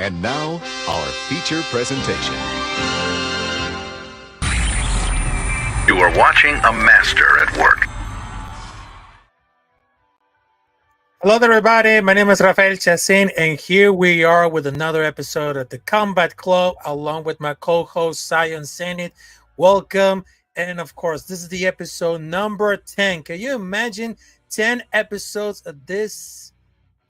And now, our feature presentation. You are watching a master at work. Hello there, everybody. My name is Rafael Chacín, and here we are with another episode of the Combat Club, along with my co-host, Zenith. Welcome. And of course, this is the episode number 10. Can you imagine 10 episodes of this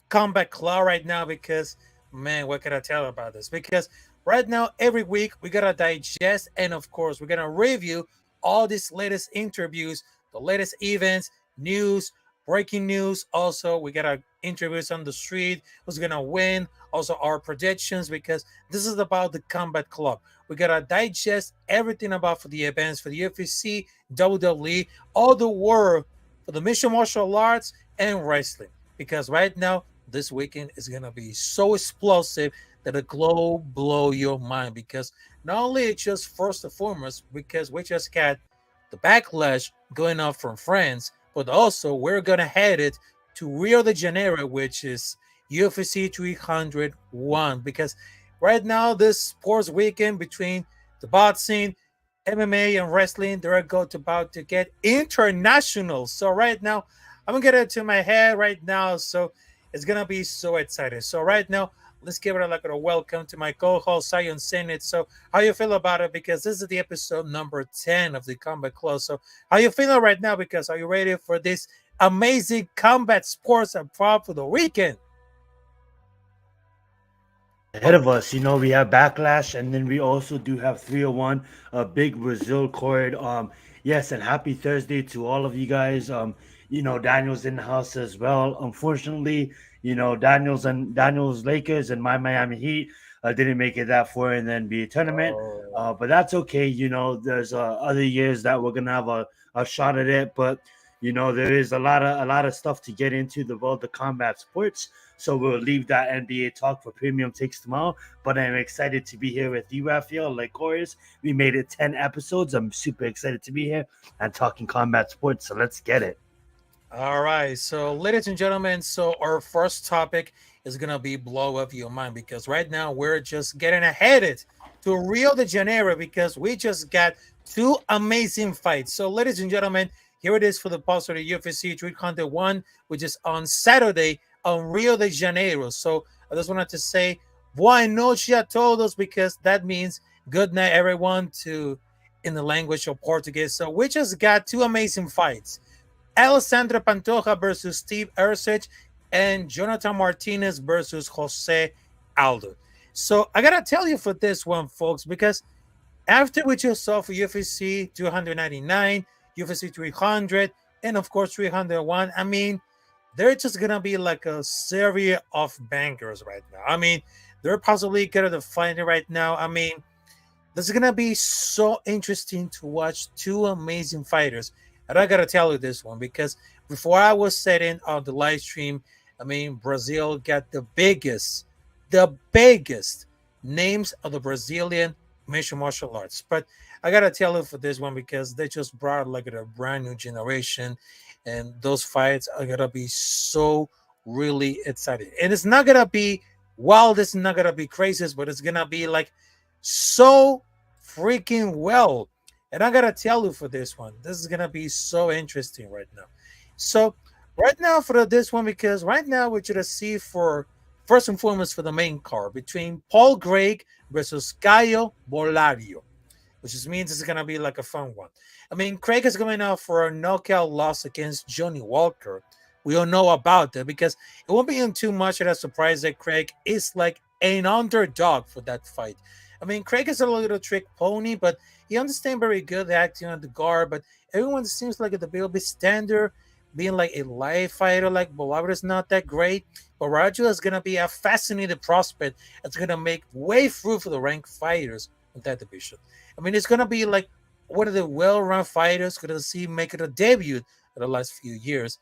Combat Club right now? Because, man, what can I tell about this? Because right now, every week, we got to digest, and of course, we're going to review all these latest interviews, the latest events, news, breaking news. Also, we got interviews on the street, who's gonna win, also our predictions, because this is about the Combat Club. We gotta digest everything about for the events, for the UFC, WWE, all the world, for the mixed martial arts and wrestling, because right now this weekend is gonna be so explosive that the globe blow your mind. Because not only it's just first and foremost, because we just got the backlash going on from France, but also we're gonna head it to Rio de Janeiro, which is UFC 301. Because right now, this sports weekend between the boxing, MMA, and wrestling, they're about to get international. So right now, I'm gonna get it to my head right now. So it's gonna be so exciting. So right now, let's give it a welcome to my co-host Zenith. So how you feel about it? Because this is the episode number 10 of the Combat Club. So how you feeling right now? Because are you ready for this amazing combat sports and prop for the weekend? Ahead of us, we have Backlash, and then we also do have 301, a big Brazil cord. Yes, and happy Thursday to all of you guys. Daniel's in the house as well. Unfortunately, Daniel's Lakers and my Miami Heat didn't make it that far in the NBA tournament. But that's okay. There's other years that we're gonna have a shot at it, but there is a lot of stuff to get into the world of combat sports. So we'll leave that NBA talk for premium takes tomorrow. But I'm excited to be here with you, Rafael. Like always, we made it 10 episodes. I'm super excited to be here and talking combat sports. So let's get it. All right. So, ladies and gentlemen, so our first topic is gonna be blow up your mind, because right now we're just getting headed to Rio de Janeiro, because we just got two amazing fights. So, ladies and gentlemen, here it is for the pulse of the UFC 301, which is on Saturday on Rio de Janeiro. So I just wanted to say boa noche a todos, because that means good night, everyone, in the language of Portuguese. So we just got two amazing fights. Alessandro Pantoja versus Steve Ercich, and Jonathan Martinez versus Jose Aldo. So I gotta tell you for this one, folks, because after we just saw for UFC 299, UFC 300, and of course 301, I mean, they're just gonna be like a series of bangers right now. I mean, they're possibly gonna find it right now. I mean, this is gonna be so interesting to watch two amazing fighters. And I gotta tell you this one, because before I was setting on the live stream, I mean, Brazil got the biggest names of the Brazilian mixed martial arts. But I gotta tell you for this one, because they just brought like a brand new generation, and those fights are gonna be so really exciting. And it's not gonna be wild, it's not gonna be crazy, but it's gonna be like so freaking well. And I gotta tell you for this one, this is gonna be so interesting right now. So right now for this one, because right now we're gonna see for first and foremost for the main card between Paul Craig versus Caio Bolario, which just means it's gonna be like a fun one. I mean, Craig is going out for a knockout loss against Johnny Walker. We all know about that, because it won't be in too much of a surprise that Craig is like an underdog for that fight. I mean, Craig is a little trick pony, but he understands very good acting on the guard. But everyone seems like at the BLB standard, being like a live fighter, like Bolario is not that great. But Bolario is going to be a fascinating prospect. It's going to make way through for the ranked fighters in that division. I mean, it's going to be like one of the well-run fighters going to see making a debut in the last few years.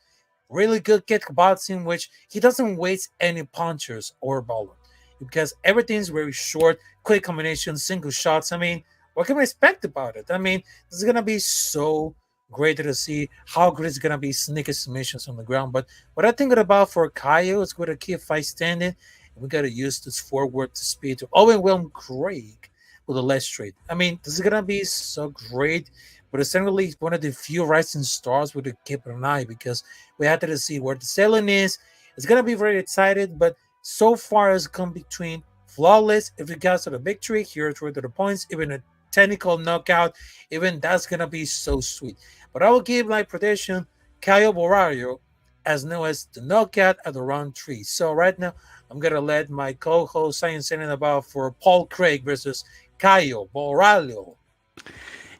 Really good kickboxing, which he doesn't waste any punches or bowling, because everything's very short, quick combinations, single shots. I mean, what can we expect about it? I mean, this is going to be so great to see how good it's going to be sneaky submissions on the ground. But what I think about for Caio is going to keep fight standing We got to use this forward speed to overwhelm Craig with a less straight. I mean, this is gonna be so great, but it's certainly one of the few rising stars we could keep an eye because we had to see where the ceiling is. It's gonna be very excited, but so far it's come between flawless if regards to the victory. Here's where to the points, even a technical knockout, even that's gonna be so sweet. But I will give my prediction Caio Borrario as known as the knockout at the round three. So right now I'm gonna let my co-host Science send about for Paul Craig versus Caio Borrario.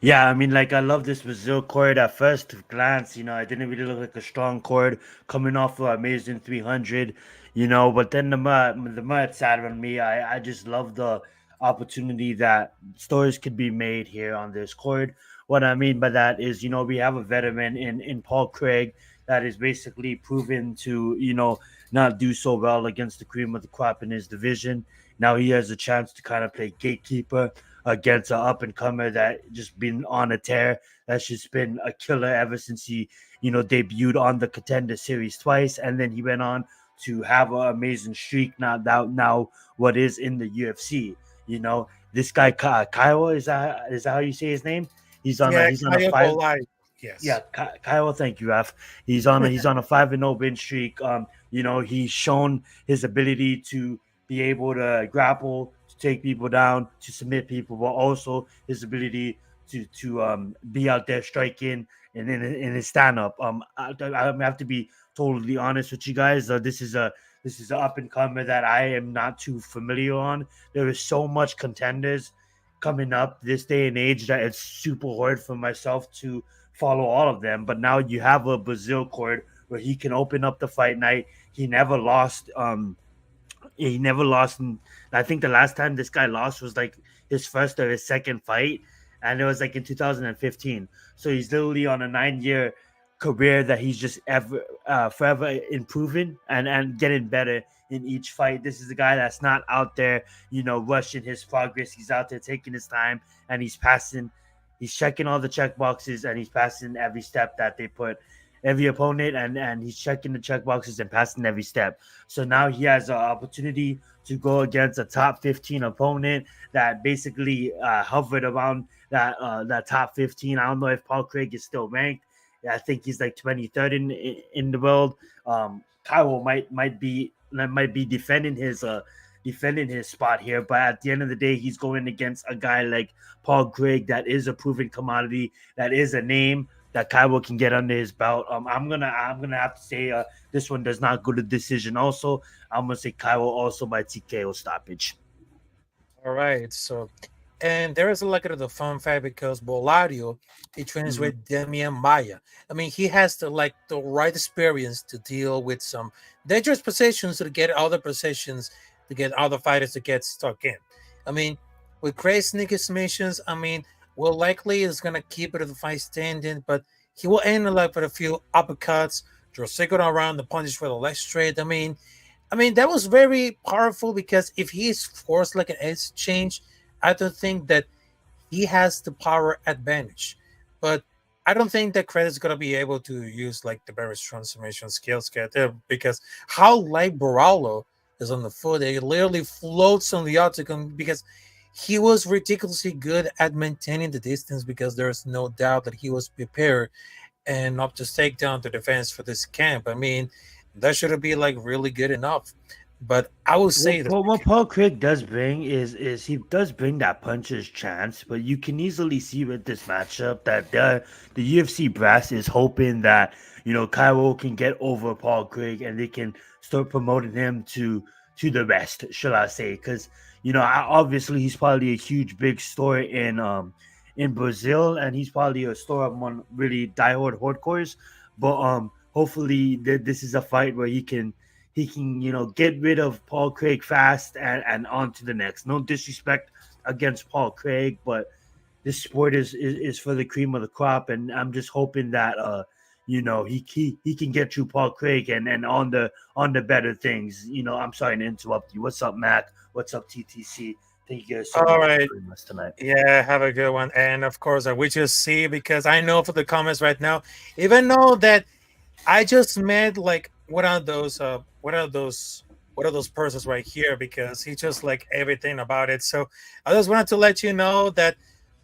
Yeah, I mean, like I love this Brazil chord at first glance. It didn't really look like a strong chord coming off of amazing 300. But then the mud sat on me. I just love the opportunity that stories could be made here on this chord. What I mean by that is, we have a veteran in Paul Craig that is basically proven to, not do so well against the cream of the crop in his division. Now he has a chance to kind of play gatekeeper against an up and comer that just been on a tear. That's just been a killer ever since he, debuted on the Contender Series twice, and then he went on to have an amazing streak. Now what is in the UFC. This guy Kyle, is that how you say his name? Yeah, He's on a Caio five. Borrario. Yeah, Yes. Kyle, thank you, Raf. He's on a 5-0 win streak. He's shown his ability to be able to grapple, to take people down, to submit people, but also his ability to be out there striking and in his stand up. I have to be totally honest with you guys. This is an up and comer that I am not too familiar on. There is so much contenders coming up this day and age that it's super hard for myself to follow all of them. But now you have a Brazil court where he can open up the fight night. He never lost. He never lost. I think the last time this guy lost was like his first or his second fight, and it was like in 2015. So he's literally on a 9-year career that he's just forever improving and getting better in each fight. This is a guy that's not out there, rushing his progress. He's out there taking his time and he's passing. He's checking all the check boxes and he's passing every step that they put every opponent, and he's checking the check boxes and passing every step. So now he has an opportunity to go against a top 15 opponent that basically hovered around that top 15. I don't know if Paul Craig is still ranked. I think he's like 23rd in the world. Kyle might be defending his spot here, but at the end of the day, he's going against a guy like Paul Craig that is a proven commodity, that is a name that Kyle can get under his belt. I'm gonna have to say this one does not go to decision. Also, I'm gonna say Kyle also by TKO stoppage. All right. So, and there is a little bit of the fun fact because Bolario, he trains Mhm. with Demian Maya. I mean, he has the right experience to deal with some dangerous positions to get other positions to get other fighters to get stuck in. I mean, with crazy sneaky submissions, I mean, will likely is gonna keep it at the fight standing, but he will end up with a few uppercuts, draw second around the punches for the left straight. I mean, that was very powerful because if he is forced like an edge change, I don't think that he has the power advantage. But I don't think that Credit's gonna be able to use like the various transformation skills get there because how light Boralo is on the foot, it literally floats on the octagon because he was ridiculously good at maintaining the distance because there's no doubt that he was prepared and up to take down the defense for this camp. I mean, that should be like really good enough. But I would say that What Paul Craig does bring is he does bring that puncher's chance, but you can easily see with this matchup that the UFC brass is hoping that Cairo can get over Paul Craig and they can start promoting him to the rest, shall I say? Because obviously he's probably a huge big star in Brazil, and he's probably a star among really diehard hardcores. But hopefully this is a fight where he can get rid of Paul Craig fast and on to the next. No disrespect against Paul Craig, but this sport is for the cream of the crop, and I'm just hoping that he can get through Paul Craig and on the better things. I'm sorry to interrupt you. What's up, Mac? What's up, TTC? Thank you guys so all much right. for joining us tonight. Yeah, have a good one. And of course, I will just see because I know for the comments right now, even though that I just met like what are those one of those persons right here because he just like everything about it. So I just wanted to let you know that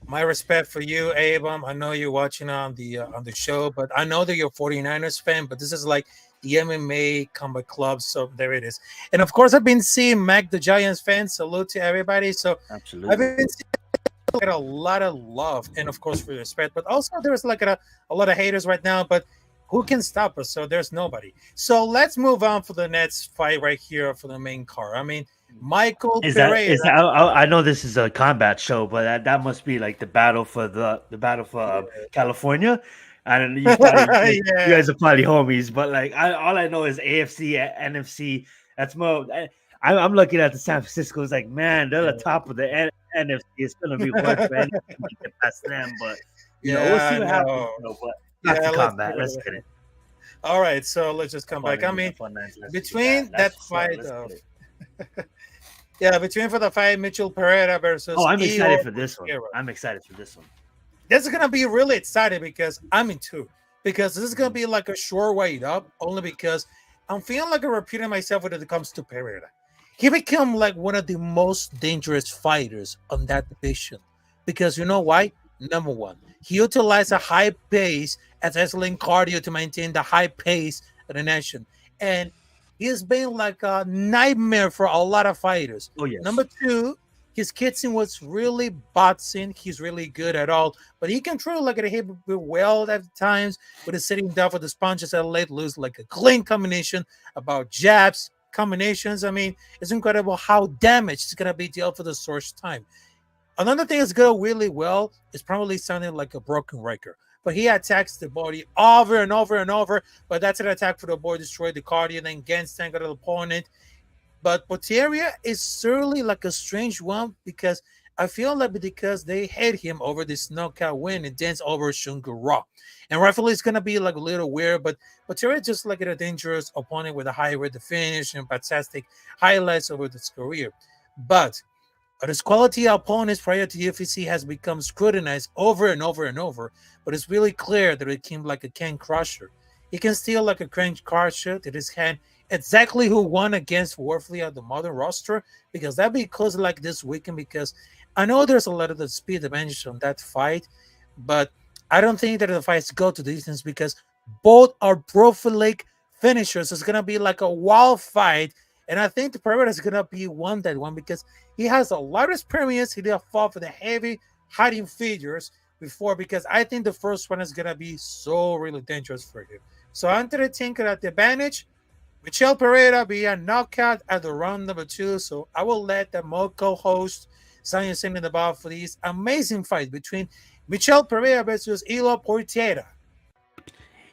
my respect for you, Abram. I know you're watching on the show, but I know that you're a 49ers fan, but this is like the MMA Combat Club. So there it is. And of course, I've been seeing Mac the Giants fan. Salute to everybody. So I've Absolutely. been seeing like a lot of love and of course for respect, but also there's like a lot of haters right now. But who can stop us? So there's nobody. So let's move on for the next fight right here for the main card. I mean, Michael Pereira. Is that I know this is a combat show, but that must be like the battle for the battle for California. And you probably you Yeah. guys are probably homies, but like all I know is AFC, NFC. That's more. I'm looking at the San Francisco. It's like, man, they're the top of the NFC. It's gonna be hard for anyone to get past them, but we'll Yeah, see I what happens. know. But that's Yeah, the let's combat. Let's get it. all right, so let's just come back. I mean, between that fight of yeah, between for the fight Mitchell Pereira versus Oh, I'm excited Igor for this one. Figueroa. I'm excited for this one. This is gonna be really exciting because I'm in two. Because this is gonna be like a short way up, only because I'm feeling like I'm repeating myself when it comes to Pereira. He became like one of the most dangerous fighters on that division. Because you know why? Number one, he utilized a high pace as excellent cardio to maintain the high pace of the nation. And he's been like a nightmare for a lot of fighters. Oh yes. Number two, his kickboxing was really boxing. He's really good at all, but he can throw like a hip well at times with his sitting down for the punches that let loose like a clean combination about jabs, combinations. I mean, it's incredible how damaged it's gonna be dealt for the source time. Another thing that's going really well is probably sounding like a broken record, but he attacks the body over and over and over. But that's an attack for the board, destroy the cardio, then again stand the opponent. But Poteria is certainly like a strange one because I feel like because they hate him over this knockout win and dance over Shunga Raw. And rightfully it's gonna be like a little weird, but Poteria is just like a dangerous opponent with a high rate of finish and fantastic highlights over his career. But his quality opponents prior to UFC has become scrutinized over and over and over, but it's really clear that it came like a can crusher. He can steal like a crane crusher that his hand exactly who won against Warfley at the modern roster because that'd be close like this weekend because I know there's a lot of the speed advantage on that fight, but I don't think that the fights go to distance because both are prolific finishers. It's gonna be like a wild fight, and I think the Pereira is gonna be one that one because he has a lot of experience. He did fall for the heavy hiding figures before because I think the first one is gonna be so really dangerous for him. So I'm gonna think that the advantage Michel Pereira be a knockout at the round number 2. So I will let the Moco host Sonia sing in the ball for these amazing fights between Michel Pereira versus Ilo Portiera.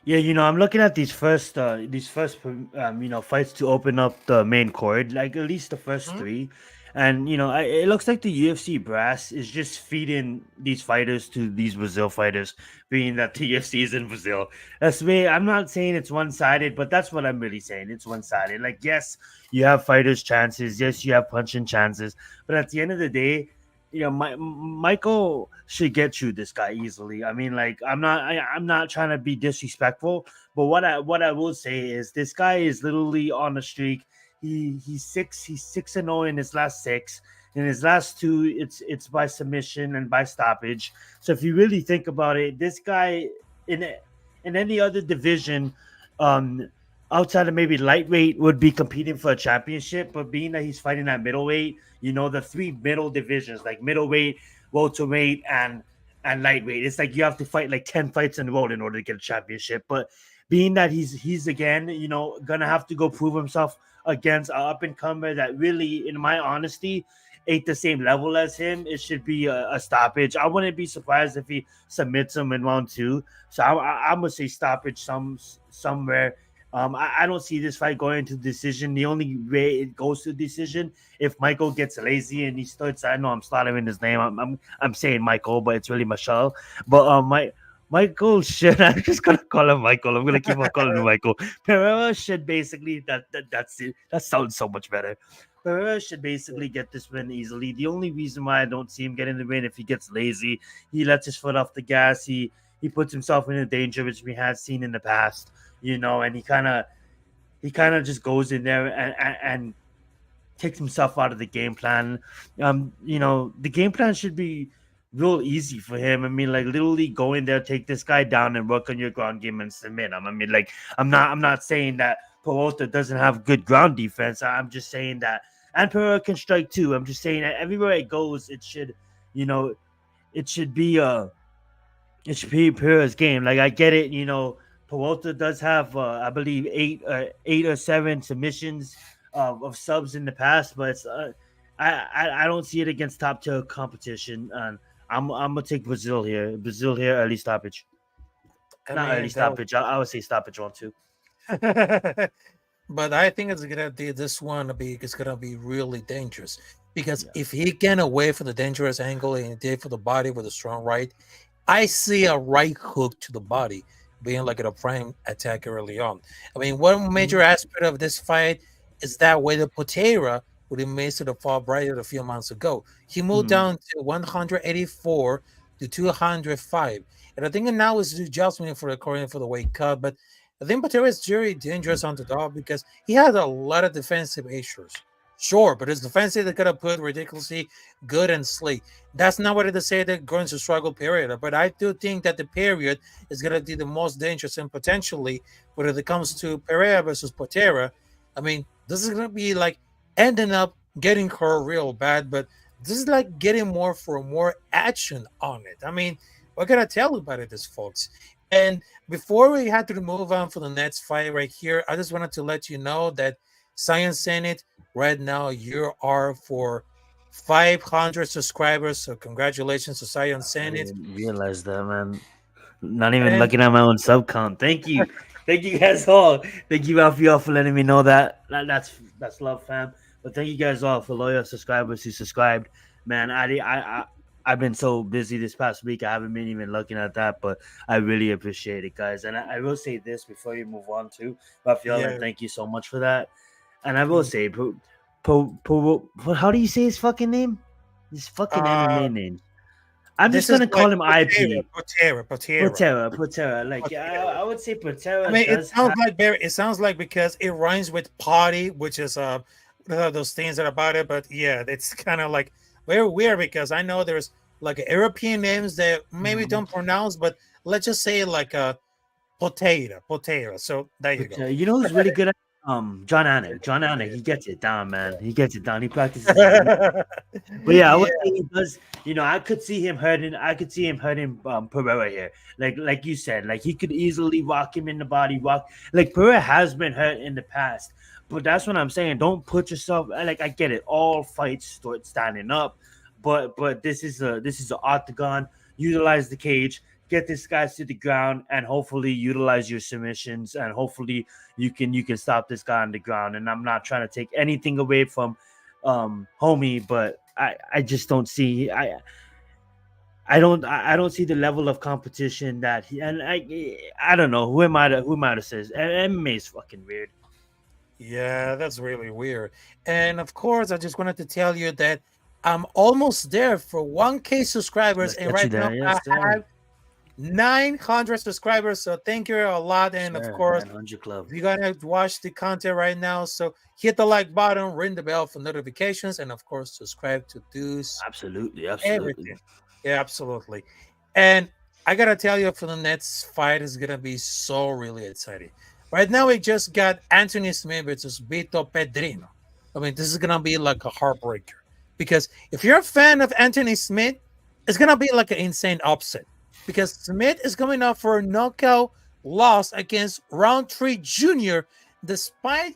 Yeah, I'm looking at these first fights to open up the main card, like at least the first Mhm. three, and it looks like the UFC brass is just feeding these fighters to these Brazil fighters, being that the UFC is in Brazil. That's me. I'm not saying it's one sided, but that's what I'm really saying. It's one sided. Like, yes, you have fighters' chances. Yes, you have punching chances, but at the end of the day, Michael should get through this guy easily. I mean, like, I'm not trying to be disrespectful, but what I will say is this guy is literally on a streak. He's 6-0 in his last 6. In his last 2, it's by submission and by stoppage. So if you really think about it, this guy in any other division, um, outside of maybe lightweight, would be competing for a championship. But being that he's fighting at middleweight, the 3 middle divisions like middleweight, welterweight, and lightweight. It's like you have to fight like 10 fights in a row in order to get a championship. But being that he's again, gonna have to go prove himself against an up and comer that really, in my honesty, ain't the same level as him, it should be a stoppage. I wouldn't be surprised if he submits him in round 2. So I'm gonna say stoppage somewhere. I don't see this fight going to decision. The only way it goes to decision if Michael gets lazy and he starts. I know I'm slaughtering his name. I'm saying Michaal, but it's really Michelle. But Michael should. I'm just gonna call him Michael. I'm gonna keep on calling him Michael. Pereira should basically that's it. That sounds so much better. Pereira should basically get this win easily. The only reason why I don't see him getting the win if he gets lazy, he lets his foot off the gas. He puts himself in a danger which we have seen in the past. And he kind of just goes in there takes himself out of the game plan. The game plan should be real easy for him. I mean, like literally go in there, take this guy down, and work on your ground game and submit him. I mean, like I'm not saying that Peralta doesn't have good ground defense. I'm just saying that, and Pereira can strike too. I'm just saying that everywhere it goes, it should, it should be Pereira's game. Like I get it, Peralta does have, I believe, eight or seven submissions of subs in the past, but it's, I don't see it against top tier competition, and I'm gonna take Brazil here. Brazil here, early stoppage. Not early stoppage. I would say stoppage 1-2. But I think it's gonna be this one. It's gonna be really dangerous because if he can away from the dangerous angle and he did for the body with a strong right, I see a right hook to the body being like a prime attack early on. I mean, one major aspect of this fight is that way the Potera when he made to the fall brighter a few months ago. He moved down to 184 to 205. And I think now is adjustment for according for the weight cut. But I think Potera is very dangerous on the dog because he has a lot of defensive issues. Sure, but his defensive they're gonna put ridiculously good and sleek. That's not what it is say they're going to struggle period. But I do think that the period is gonna be the most dangerous and potentially when it comes to Pereira versus Potera. I mean, this is gonna be like ending up getting her real bad, but this is like getting more action on it. I mean, what can I tell you about it, this folks? And before we had to move on for the next fight right here, I just wanted to let you know that Science Zenith, right now you are for 500 subscribers. So congratulations to Science Zenith. I didn't realize that, man. Not even looking at my own sub count. Thank you. Thank you guys all. Thank you, Alfie, for letting me know that. That's love, fam. But thank you guys all for loyal subscribers who subscribed. Man, I've been so busy this past week. I haven't been even looking at that, but I really appreciate it, guys. And I will say this before you move on to Rafael, and thank you so much for that. And I will say, how do you say his fucking name? His fucking MMA name. I'm just gonna call him IP. Potera. Like I would say Potera. I mean, it sounds like because it rhymes with potty, which is those things that are about it. But yeah, it's kind of like very weird because I know there's like European names that maybe don't pronounce, but let's just say like a Potera. So there you go. You know who's really good at John Anik, he gets it down, man. He gets it down. He practices. But yeah, I would say he does. I could see him hurting. Pereira here. Like you said, like he could easily rock him in the body. Like Pereira has been hurt in the past, but that's what I'm saying. Don't put yourself. Like I get it. All fights start standing up, but this is an octagon. Utilize the cage. Get this guy to the ground and hopefully utilize your submissions and hopefully you can stop this guy on the ground. And I'm not trying to take anything away from homie, but I just don't see I don't see the level of competition that he, and I don't know who am I to say MMA is fucking weird. Yeah, that's really weird. And of course, I just wanted to tell you that I'm almost there for 1K subscribers, and right now I have 900 subscribers, so thank you a lot. And of course, you're gonna watch the content right now, so hit the like button, ring the bell for notifications, and of course subscribe to this. Absolutely. Everything. Yeah, absolutely. And I gotta tell you, for the next fight is gonna be so really exciting. Right now we just got Anthony Smith versus Vito Pedrino. I mean, this is gonna be like a heartbreaker because if you're a fan of Anthony Smith, it's gonna be like an insane upset. Because Smith is coming up for a knockout loss against Roundtree Jr., despite,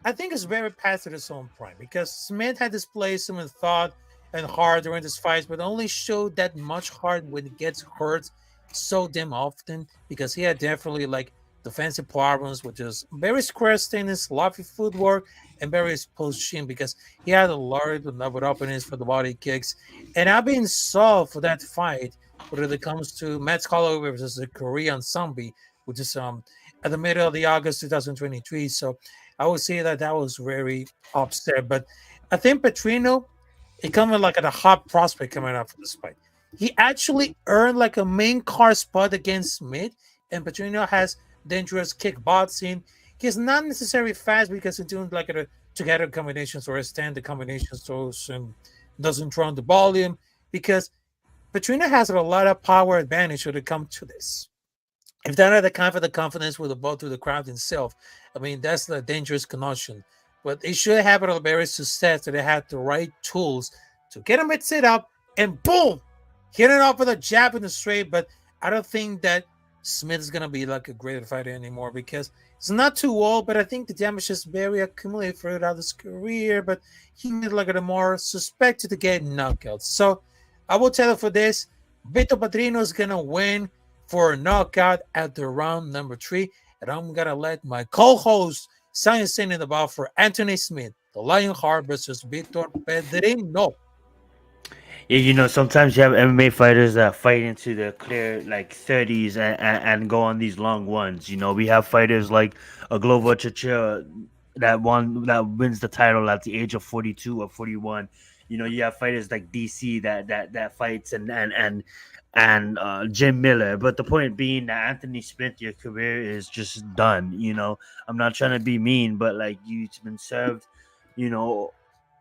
I think it's very past his own prime. Because Smith had displayed some thought and heart during this fight, but only showed that much heart when he gets hurt so damn often. Because he had definitely like defensive problems, which is very square stance, sloppy footwork, and very exposed shin. Because he had a large number of openings for the body kicks. And I've been sold for that fight. When it comes to Matt Holloway versus the Korean Zombie, which is at the middle of the August 2023. So I would say that was very upset. But I think Petrino, it coming like at a hot prospect coming out for this fight. He actually earned like a main card spot against Smith, and Petrino has dangerous kickboxing. He's not necessarily fast because he's doing like a together combinations or extend the combinations doesn't run the volume because Petrina has a lot of power advantage when it comes to this. If they don't have the kind of the confidence with the ball to the crowd itself, I mean, that's the dangerous connotation. But they should have a very success that they had the right tools to get him at sit up and boom, hit it off with a jab in the straight. But I don't think that Smith is going to be like a great fighter anymore because he's not too old, but I think the damage is very accumulated throughout his career. But he made like a more suspected to get knockouts. So I will tell you for this, Vito Padrino is going to win for a knockout at the round number 3. And I'm going to let my co-host Science in the ball for Anthony Smith, the Lionheart versus Victor Pedrino. Yeah, sometimes you have MMA fighters that fight into the clear like 30s and go on these long ones. We have fighters like a Glover Chichira that wins the title at the age of 42 or 41. You have fighters like DC that fights and Jim Miller. But the point being that Anthony Smith, your career is just done. I'm not trying to be mean, but like you've been served, you know,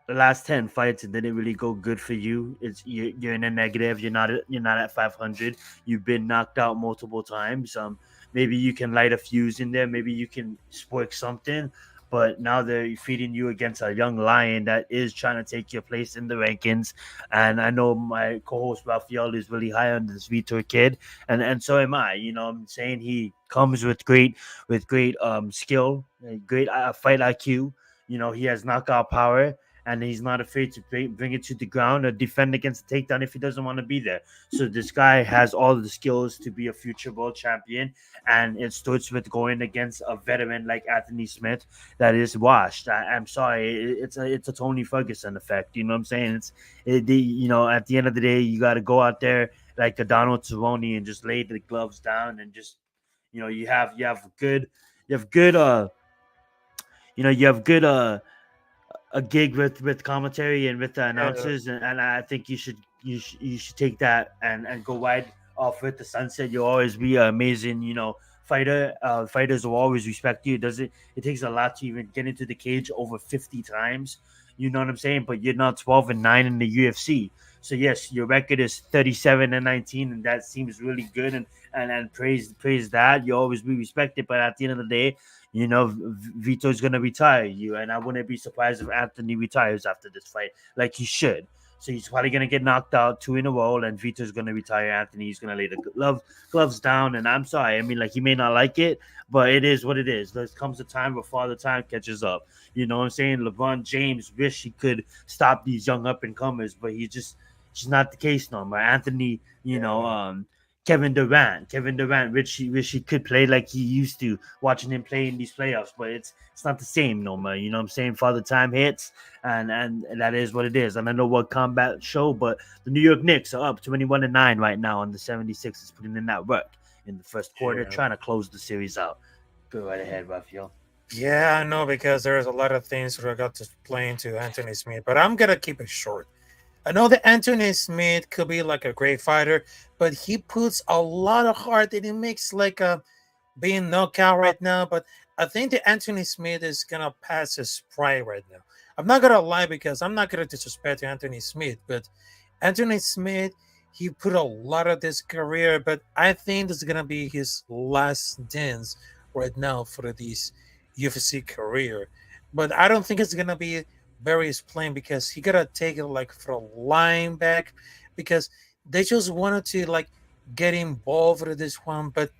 the last 10 fights it didn't really go good for you. You're in a negative. You're not at 500. You've been knocked out multiple times. Maybe you can light a fuse in there. Maybe you can spark something. But now they're feeding you against a young lion that is trying to take your place in the rankings. And I know my co-host Rafael is really high on this Vitor kid, and so am I. I'm saying he comes with great skill, great fight IQ. He has knockout power, and he's not afraid to bring it to the ground or defend against the takedown if he doesn't want to be there. So this guy has all the skills to be a future world champion, and it starts with going against a veteran like Anthony Smith that is washed. I'm sorry, it's a Tony Ferguson effect. You know what I'm saying? At the end of the day, you got to go out there like a Donald Cerrone and just lay the gloves down and just you have good you have good a gig with commentary and with the announcers, and I think you should take that and go wide off with the sunset. You'll always be an amazing, fighter. Fighters will always respect you. It takes a lot to even get into the cage over 50 times. You know what I'm saying? But you're not 12-9 in the UFC. So yes, your record is 37-19, and that seems really good. And praise that. You always be respected. But at the end of the day, Vito's gonna retire you, and I wouldn't be surprised if Anthony retires after this fight, like he should. So he's probably gonna get knocked out 2 in a row, and Vito's gonna retire Anthony. He's gonna lay the gloves down, and I'm sorry. I mean, like he may not like it, but it is what it is. There comes a time before Father Time catches up. You know what I'm saying? LeBron James wish he could stop these young up and comers, but he's just not the case no more. Anthony, Kevin Durant, wish he could play like he used to, watching him play in these playoffs, but it's not the same no more. You know what I'm saying? Father Time hits, and that is what it is. And I know what combat show, but the New York Knicks are up 21-9 right now on the 76ers, putting in that work in the first quarter, trying to close the series out. Go right ahead, Rafael. Yeah, I know because there's a lot of things that I got to explain to Anthony Smith, but I'm gonna keep it short. I know that Anthony Smith could be like a great fighter, but he puts a lot of heart and he makes like a being knockout right now. But I think that Anthony Smith is gonna pass his pride right now. I'm not gonna lie because I'm not gonna disrespect Anthony Smith, but Anthony Smith, he put a lot of this career, but I think this is gonna be his last dance right now for this UFC career. But I don't think it's gonna be very explained because he gotta take it like for a line back because they just wanted to like get involved with this one. But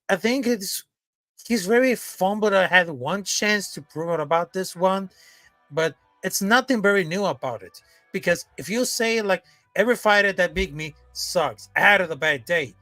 I think he's very fumbled. I had one chance to prove it about this one, but it's nothing very new about it. Because if you say like every fighter that beat me sucks, I had a bad day.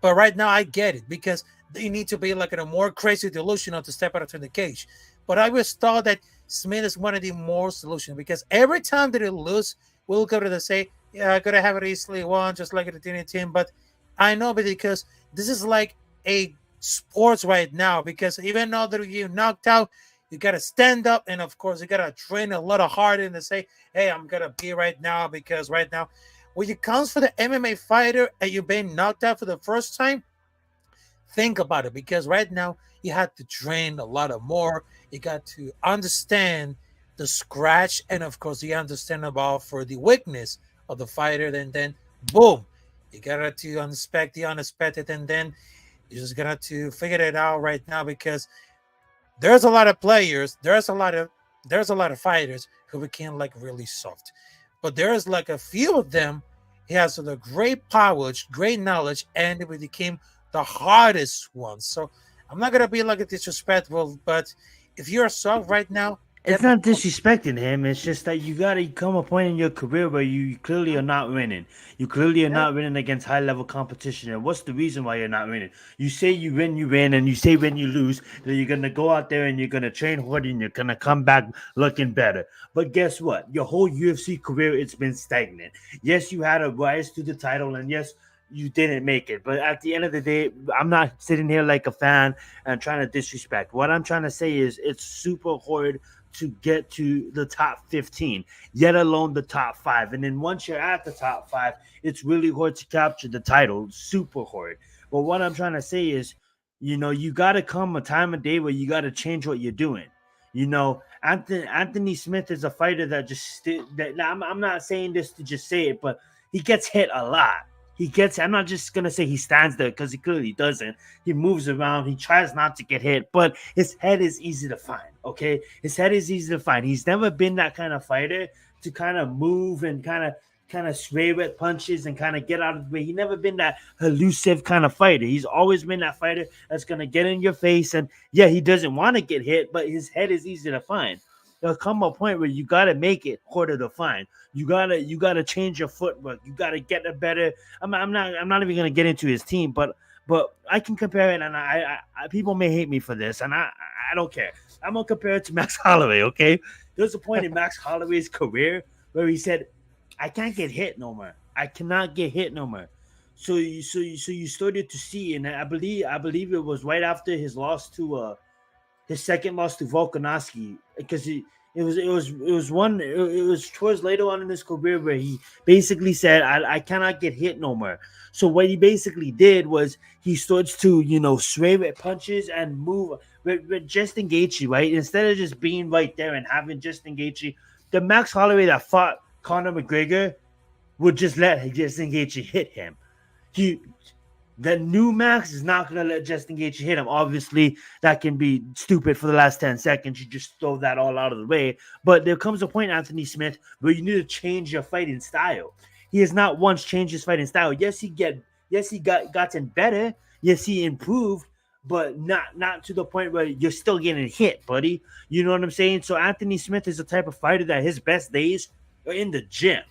But right now I get it because they need to be like in a more crazy delusional to step out of the cage. But I always thought that Smith is one of the more solutions because every time that he lose, we'll go to the say, yeah, I could have it easily won just like the Disney team. But I know because this is like a sports right now because even though that you knocked out, you got to stand up and of course you got to train a lot of hard and say, hey, I'm going to be right now because right now when it comes for the MMA fighter and you've been knocked out for the first time, think about it because right now you have to train a lot of more. You got to understand the scratch, and of course the understandable for the weakness of the fighter. And then boom, you gotta to inspect the unexpected, and then you just gotta to figure it out right now because there's a lot of players, there's a lot of fighters who became like really soft, but there's like a few of them. He has the great power, great knowledge, and he became the hardest one. So I'm not gonna be like a disrespectful, but if you're soft right now, It's get the not fuck. disrespecting him. It's just that you gotta come a point in your career where you clearly are not winning. You clearly are Yeah, not winning against high level competition. And what's the reason why you're not winning? You say you win, and you say when you lose, that you're gonna go out there and you're gonna train hard and you're gonna come back looking better. But guess what? Your whole UFC career, it's been stagnant. Yes, you had a rise to the title, and yes, you didn't make it. But at the end of the day, I'm not sitting here like a fan and trying to disrespect. What I'm trying to say is it's super hard to get to the top 15, yet alone the top 5. And then once you're at the top 5, it's really hard to capture the title, super hard. But what I'm trying to say is, you got to come a time of day where you got to change what you're doing. Anthony Smith is a fighter that now I'm not saying this to just say it, but he gets hit a lot. I'm not just going to say he stands there because he clearly doesn't. He moves around. He tries not to get hit, but his head is easy to find. Okay. His head is easy to find. He's never been that kind of fighter to kind of move and kind of sway with punches and kind of get out of the way. He never been that elusive kind of fighter. He's always been that fighter that's going to get in your face. And yeah, he doesn't want to get hit, but his head is easy to find. There'll come a point where you got to make it harder to find. You gotta change your footwork. You gotta get a better. I'm not even gonna get into his team, but I can compare it, and I people may hate me for this, and I don't care. I'm gonna compare it to Max Holloway. Okay, there's a point in Max Holloway's career where he said, "I can't get hit no more. I cannot get hit no more." So you started to see, and I believe it was right after his second loss to Volkanovski, because it was towards later on in his career where he basically said, I cannot get hit no more. So what he basically did was he starts to sway with punches and move with Justin Gaethje, right? Instead of just being right there and having Justin Gaethje, the Max Holloway that fought Conor McGregor would just let Justin Gaethje hit him. He The new Max is not going to let Justin Gaethje hit him. Obviously, that can be stupid for the last 10 seconds. You just throw that all out of the way. But there comes a point, Anthony Smith, where you need to change your fighting style. He has not once changed his fighting style. Yes, he got gotten better. Yes, he improved, but not to the point where you're still getting hit, buddy. You know what I'm saying? So Anthony Smith is the type of fighter that his best days are in the gym.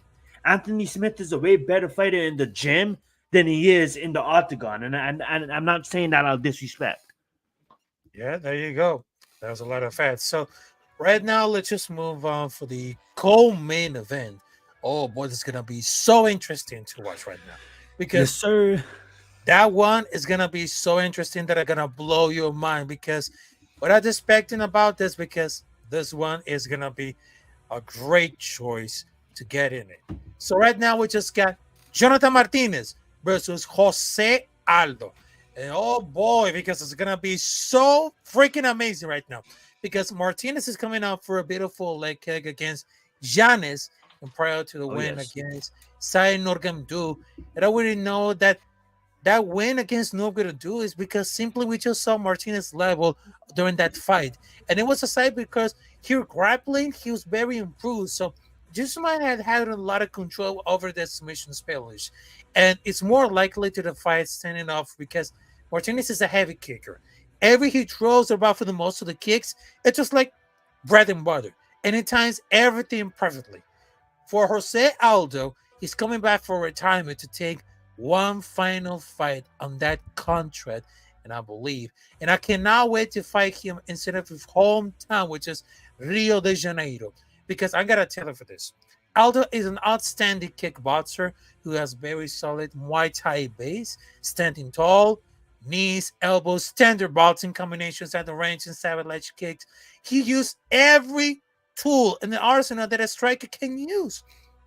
Anthony Smith is a way better fighter in the gym than he is in the octagon. And I'm not saying that out of disrespect. yeah, there you go. That was a lot of fat. So right now, let's just move on for the co-main event. Oh boy, this is gonna be so interesting to watch right now Yes, because sir. that one is gonna be so interesting that I'm gonna blow your mind because what I'm expecting about this because this one is gonna be a great choice to get in it. So right now we just got Jonathan Martinez versus Jose Aldo. And oh boy, because it's gonna be so freaking amazing right now. Because Martinez is coming out for a beautiful leg kick against Giannis and prior to the Oh, win yes. against Sai Norgamdu. And I already know that that win against Novgorod is because simply we just saw Martinez level during that fight. And it was a side because here grappling, he was very improved. So just might have had a lot of control over the submission spellish. And it's more likely to the fight standing off because Martinez is a heavy kicker. Every he throws about for the most of the kicks, it's just like bread and butter. And it times everything perfectly. For Jose Aldo, he's coming back for retirement to take one final fight on that contract, and I believe. And I cannot wait to fight him instead of his hometown, which is Rio de Janeiro. Because I gotta tell you for this. Aldo is an outstanding kickboxer who has very solid Muay Thai base, standing tall, knees, elbows, standard boxing combinations at the range and savage kicks. He used every tool in the arsenal that a striker can use.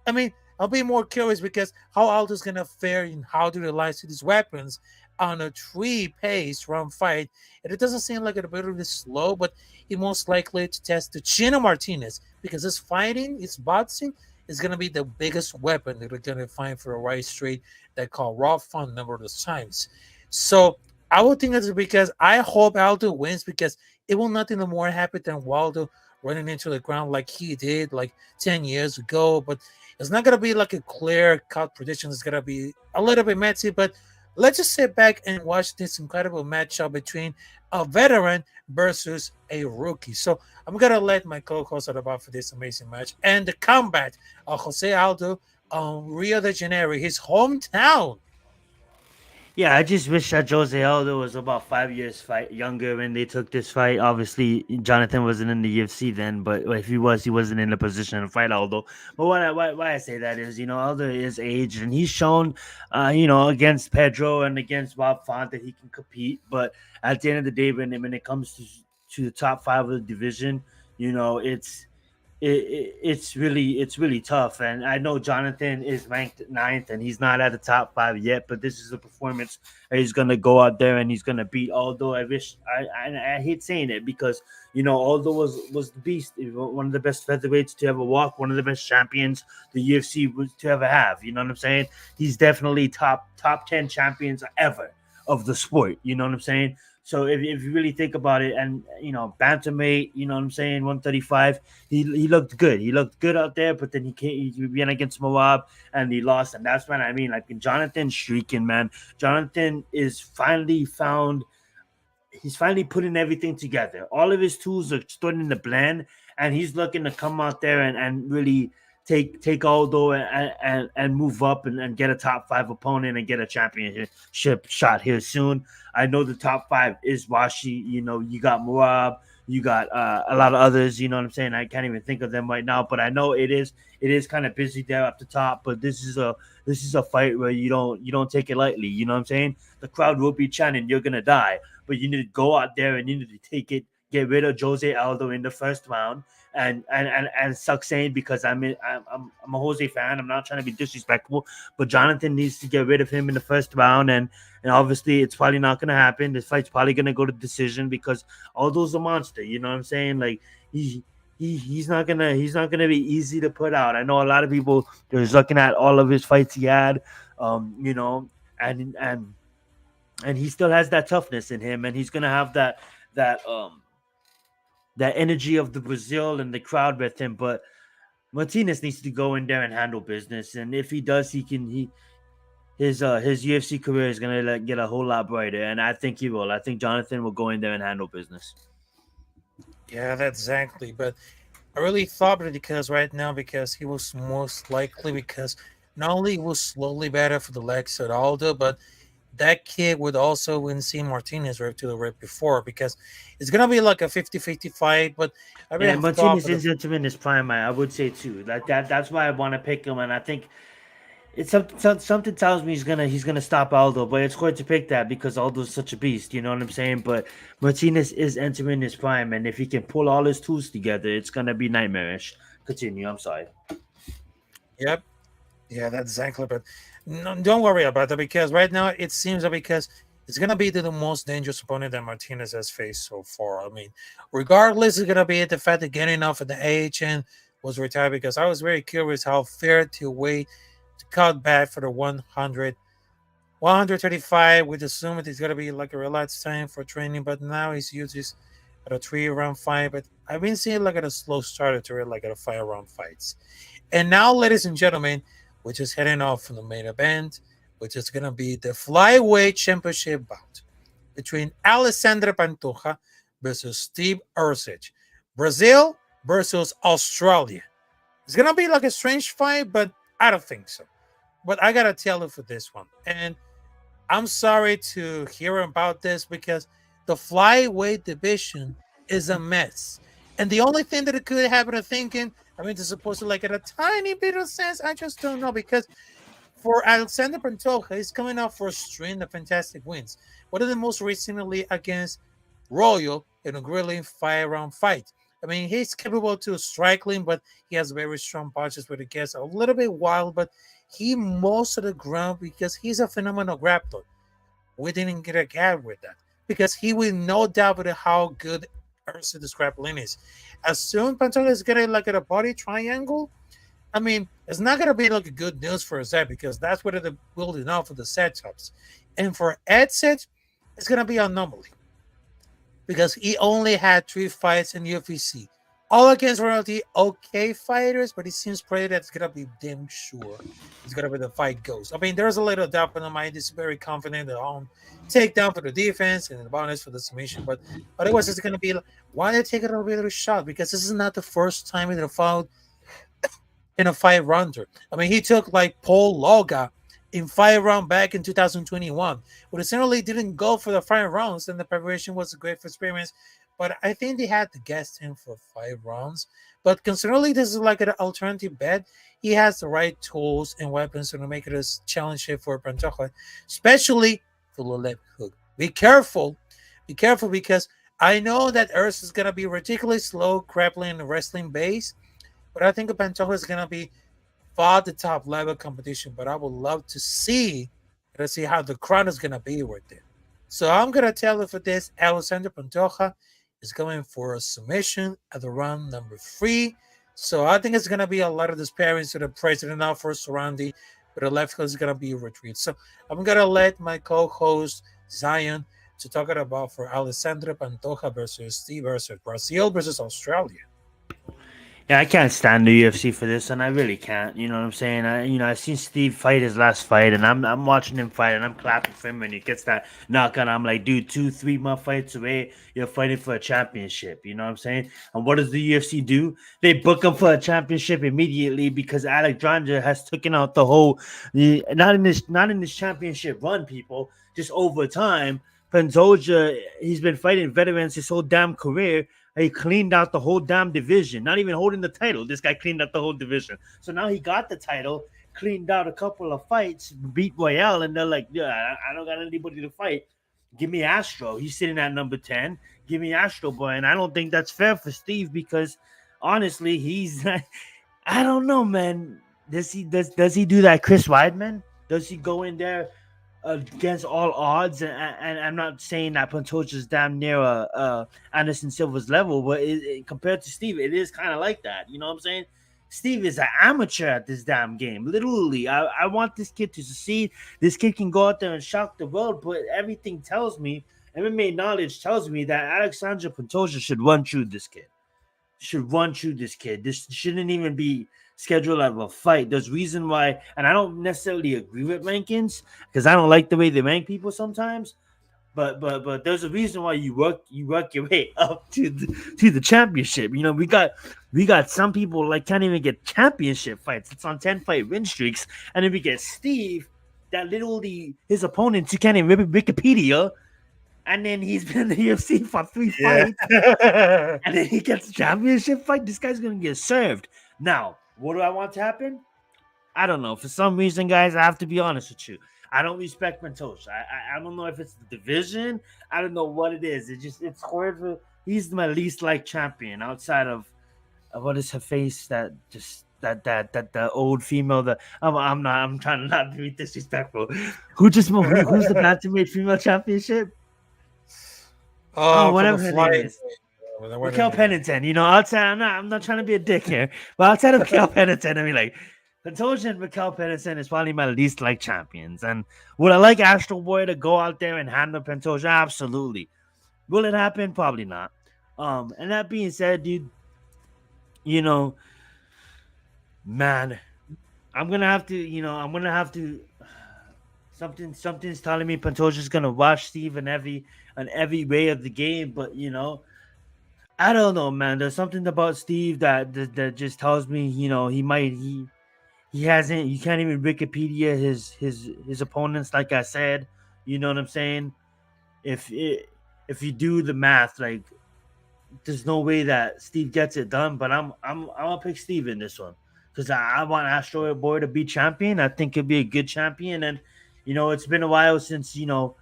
I mean, I'll be more curious because how Aldo's gonna fare and how to utilize these weapons on a 3 pace round fight, and it doesn't seem like it's a bit of slow, but he most likely to test the chin of Martinez because his fighting, his boxing is going to be the biggest weapon that they're going to find for the right straight that call raw fun number of times. So I would think it's because I hope Aldo wins because it will nothing more happen than Waldo running into the ground like he did like 10 years ago. But it's not going to be like a clear cut prediction. It's going to be a little bit messy, but let's just sit back and watch this incredible matchup between a veteran versus a rookie. So I'm going to let my co-host talk about for this amazing match and the combat of Jose Aldo on Rio de Janeiro, his hometown. Yeah, I just wish that Jose Aldo was about 5 years younger when they took this fight. Obviously, Jonathan wasn't in the UFC then, but if he was, he wasn't in a position to fight Aldo. But why I say that is, Aldo is aged and he's shown, against Pedro and against Bob Font that he can compete. But at the end of the day, when it comes to the top five of the division, it's it's really tough. And I know Jonathan is ranked ninth and he's not at the top five yet, but this is a performance that he's gonna go out there and he's gonna beat Aldo. I hate saying it because Aldo was the beast, one of the best featherweights to ever walk, one of the best champions the UFC was to ever have. You know what I'm saying? He's definitely top 10 champions ever of the sport. You know what I'm saying? So if you really think about it, and bantamweight, 135, he looked good. He looked good out there, but then he went against Moab and he lost, and that's when I mean, like, Jonathan streaking, man. Jonathan is finally found. He's finally putting everything together. All of his tools are starting to blend, and he's looking to come out there and really take Aldo and move up and get a top five opponent and get a championship shot here soon. I know the top five is Washi. You got Moab, you got a lot of others. You know what I'm saying? I can't even think of them right now, but I know it is kind of busy there at the top. But this is a fight where you don't take it lightly. You know what I'm saying? The crowd will be chanting, "You're gonna die," but you need to go out there and you need to take it. Get rid of Jose Aldo in the first round and suck saying, because I'm a Jose fan. I'm not trying to be disrespectful, but Jonathan needs to get rid of him in the first round, and obviously it's probably not going to happen. This fight's probably going to go to decision because Aldo's a monster. You know what I'm saying? Like he's not gonna be easy to put out. I know a lot of people are looking at all of his fights he had, and he still has that toughness in him, and he's gonna have that energy of the Brazil and the crowd with him. But Martinez needs to go in there and handle business, and if he does, his UFC career is gonna get a whole lot brighter, and I think he will. I think Jonathan will go in there and handle business. Yeah, that's exactly. But I really thought it because right now, because he was most likely, because not only was slowly better for the legs at Aldo, but that kid would also win see Martinez right to the right before because it's gonna be like a 50-50 fight. But I really Yeah, have thought Martinez for the is in his prime. I would say too. Like that's why I want to pick him, and I think something tells me he's gonna stop Aldo, but it's hard to pick that because Aldo's such a beast. You know what I'm saying? But Martinez is entering his prime, and if he can pull all his tools together, it's gonna be nightmarish. Continue. I'm sorry. yep. Yeah, that's exactly. But no, don't worry about that because right now it seems that because it's gonna be the most dangerous opponent that Martinez has faced so far. I mean, regardless, it's gonna be the fact that getting off at the AHN was retired because I was very curious how fair to wait to cut back for the 135. We'd assume it's gonna be like a relaxed time for training, but now he's used this at a 3 round fight. But I've been seeing like at a slow starter to it, like at a 5 round fights. And now, ladies and gentlemen, we're just heading off from the main event, which is going to be the flyweight championship bout between Alexander Pantoja versus Steve Ercich. Brazil versus Australia. It's going to be like a strange fight, but I don't think so. But I got to tell you for this one. And I'm sorry to hear about this because the flyweight division is a mess. And the only thing that it could happen to thinking, I mean, it's supposed to like get a tiny bit of sense. I just don't know because for Alexander Pantoja, he's coming out for a string of fantastic wins. One of the most recently against Royal in a grilling 5 round fight. I mean, he's capable to striking, but he has very strong punches where it gets a little bit wild, but he most of the ground because he's a phenomenal grappler. we didn't get a gap with that because he will no doubt with how good Ursa the grappling is. As soon Pantoja is getting like at a body triangle, I mean, it's not gonna be like a good news for Zed because that's what they're building out for the setups. And for Edset, it's gonna be an anomaly because he only had 3 fights in UFC. All against royalty, okay fighters, but it seems pretty that's gonna be damn sure it's gonna be the fight goes. I mean, there's a little doubt in my mind. He's very confident that on takedown for the defense and the bonus for the submission, but otherwise it's gonna be why they take it a little shot because this is not the first time in a fight in a 5 rounder. I mean, he took like Paul Loga in 5 round back in 2021, but it certainly didn't go for the 5 rounds. And the preparation was a great experience. But I think they had to guess him for 5 rounds. But considering this is like an alternative bet, he has the right tools and weapons to make it a challenge for Pantoja, especially for the left hook. Be careful because I know that Earth is gonna be ridiculously slow grappling and wrestling base, but I think Pantoja is gonna be far the top level competition. But I would love to see how the crowd is gonna be with it. So I'm gonna tell you for this, Alexander Pantoja is going for a submission at the round number 3. So I think it's going to be a lot of disparity to the president now for surrounding, but the left is going to be a retreat. So I'm going to let my co-host Zion to talk about for Alessandro Pantoja versus Steve versus Brazil versus Australia. Yeah, I can't stand the UFC for this, and I really can't. You know what I'm saying? I've seen Steve fight his last fight, and I'm watching him fight, and I'm clapping for him when he gets that knockout. I'm like, dude, 2-3 more fights away, you're fighting for a championship. You know what I'm saying? And what does the UFC do? They book him for a championship immediately because Alexandra has taken out not in this championship run, people, just over time. Pantoja, he's been fighting veterans his whole damn career. He cleaned out the whole damn division, not even holding the title. This guy cleaned out the whole division. So now he got the title, cleaned out a couple of fights, beat Royale, and they're like, yeah, I don't got anybody to fight. Give me Astro. He's sitting at number 10. Give me Astro Boy. And I don't think that's fair for Steve because honestly, he's I don't know, man. Does he do that Chris Weidman? Does he go in there against all odds, and I'm not saying that Pantoja is damn near Anderson Silva's level, but compared to Steve, it is kind of like that. You know what I'm saying? Steve is an amateur at this damn game. Literally, I want this kid to succeed. This kid can go out there and shock the world, but everything tells me, MMA knowledge tells me that Alexander Pantoja should run through this kid. This shouldn't even be scheduled of a fight. There's reason why, and I don't necessarily agree with rankings because I don't like the way they rank people sometimes. But there's a reason why you work your way up to the championship. You know, we got some people like can't even get championship fights. It's on 10-fight win streaks, and then we get Steve that literally his opponents you can't even Wikipedia. And then he's been in the UFC for 3 fights. And then he gets a championship fight. This guy's going to get served. Now, what do I want to happen? I don't know. For some reason, guys, I have to be honest with you. I don't respect Pantoja. I don't know if it's the division. I don't know what it is. It's horrible. He's my least liked champion outside of what is her face that the old female that I'm trying to not be disrespectful. Who's the bantamweight female championship? Whatever her name is. Raquel Pennington. You know, outside I'm not trying to be a dick here, but outside of Raquel Pennington, I mean, like Pantoja and Raquel Pennington is probably my least like champions. And would I like Astro Boy to go out there and handle Pantoja? Absolutely. Will it happen? Probably not. And that being said, dude, you know, man, I'm gonna have to. Something's telling me Pantoja's gonna watch Steve in every way of the game, but you know, I don't know, man. There's something about Steve that just tells me, you know, he hasn't. You can't even Wikipedia his opponents, like I said. You know what I'm saying? If you do the math, like there's no way that Steve gets it done. But I'm gonna pick Steve in this one because I want Astro Boy to be champion. I think he'll be a good champion, and you know, it's been a while since, you know,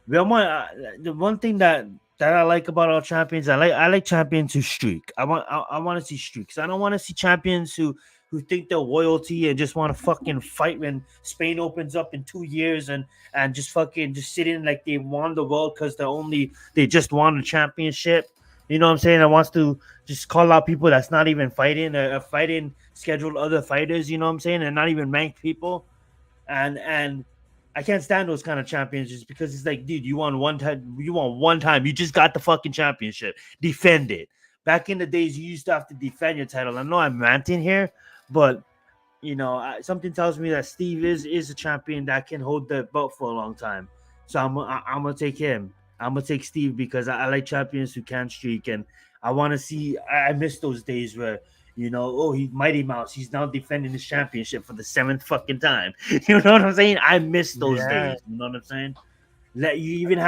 the one thing that I like about our champions, I like champions who streak. I want to see streaks. I don't want to see champions who think they're royalty and just want to fucking fight when Spain opens up in 2 years and just fucking just sit in like they won the world because they just won a championship. You know what I'm saying? And wants to just call out people that's not even fighting, fighting scheduled other fighters. You know what I'm saying? And not even ranked people. And I can't stand those kind of champions just because it's like, dude, you won one time. You won one time. You just got the fucking championship. Defend it. Back in the days, you used to have to defend your title. I know I'm ranting here, but something tells me that Steve is a champion that can hold the belt for a long time. So I'm gonna take him. I'm gonna take Steve because I like champions who can streak, and I want to see. I miss those days where he's Mighty Mouse. He's now defending his championship for the 7th fucking time. You know what I'm saying? I miss those days. You know what I'm saying? You even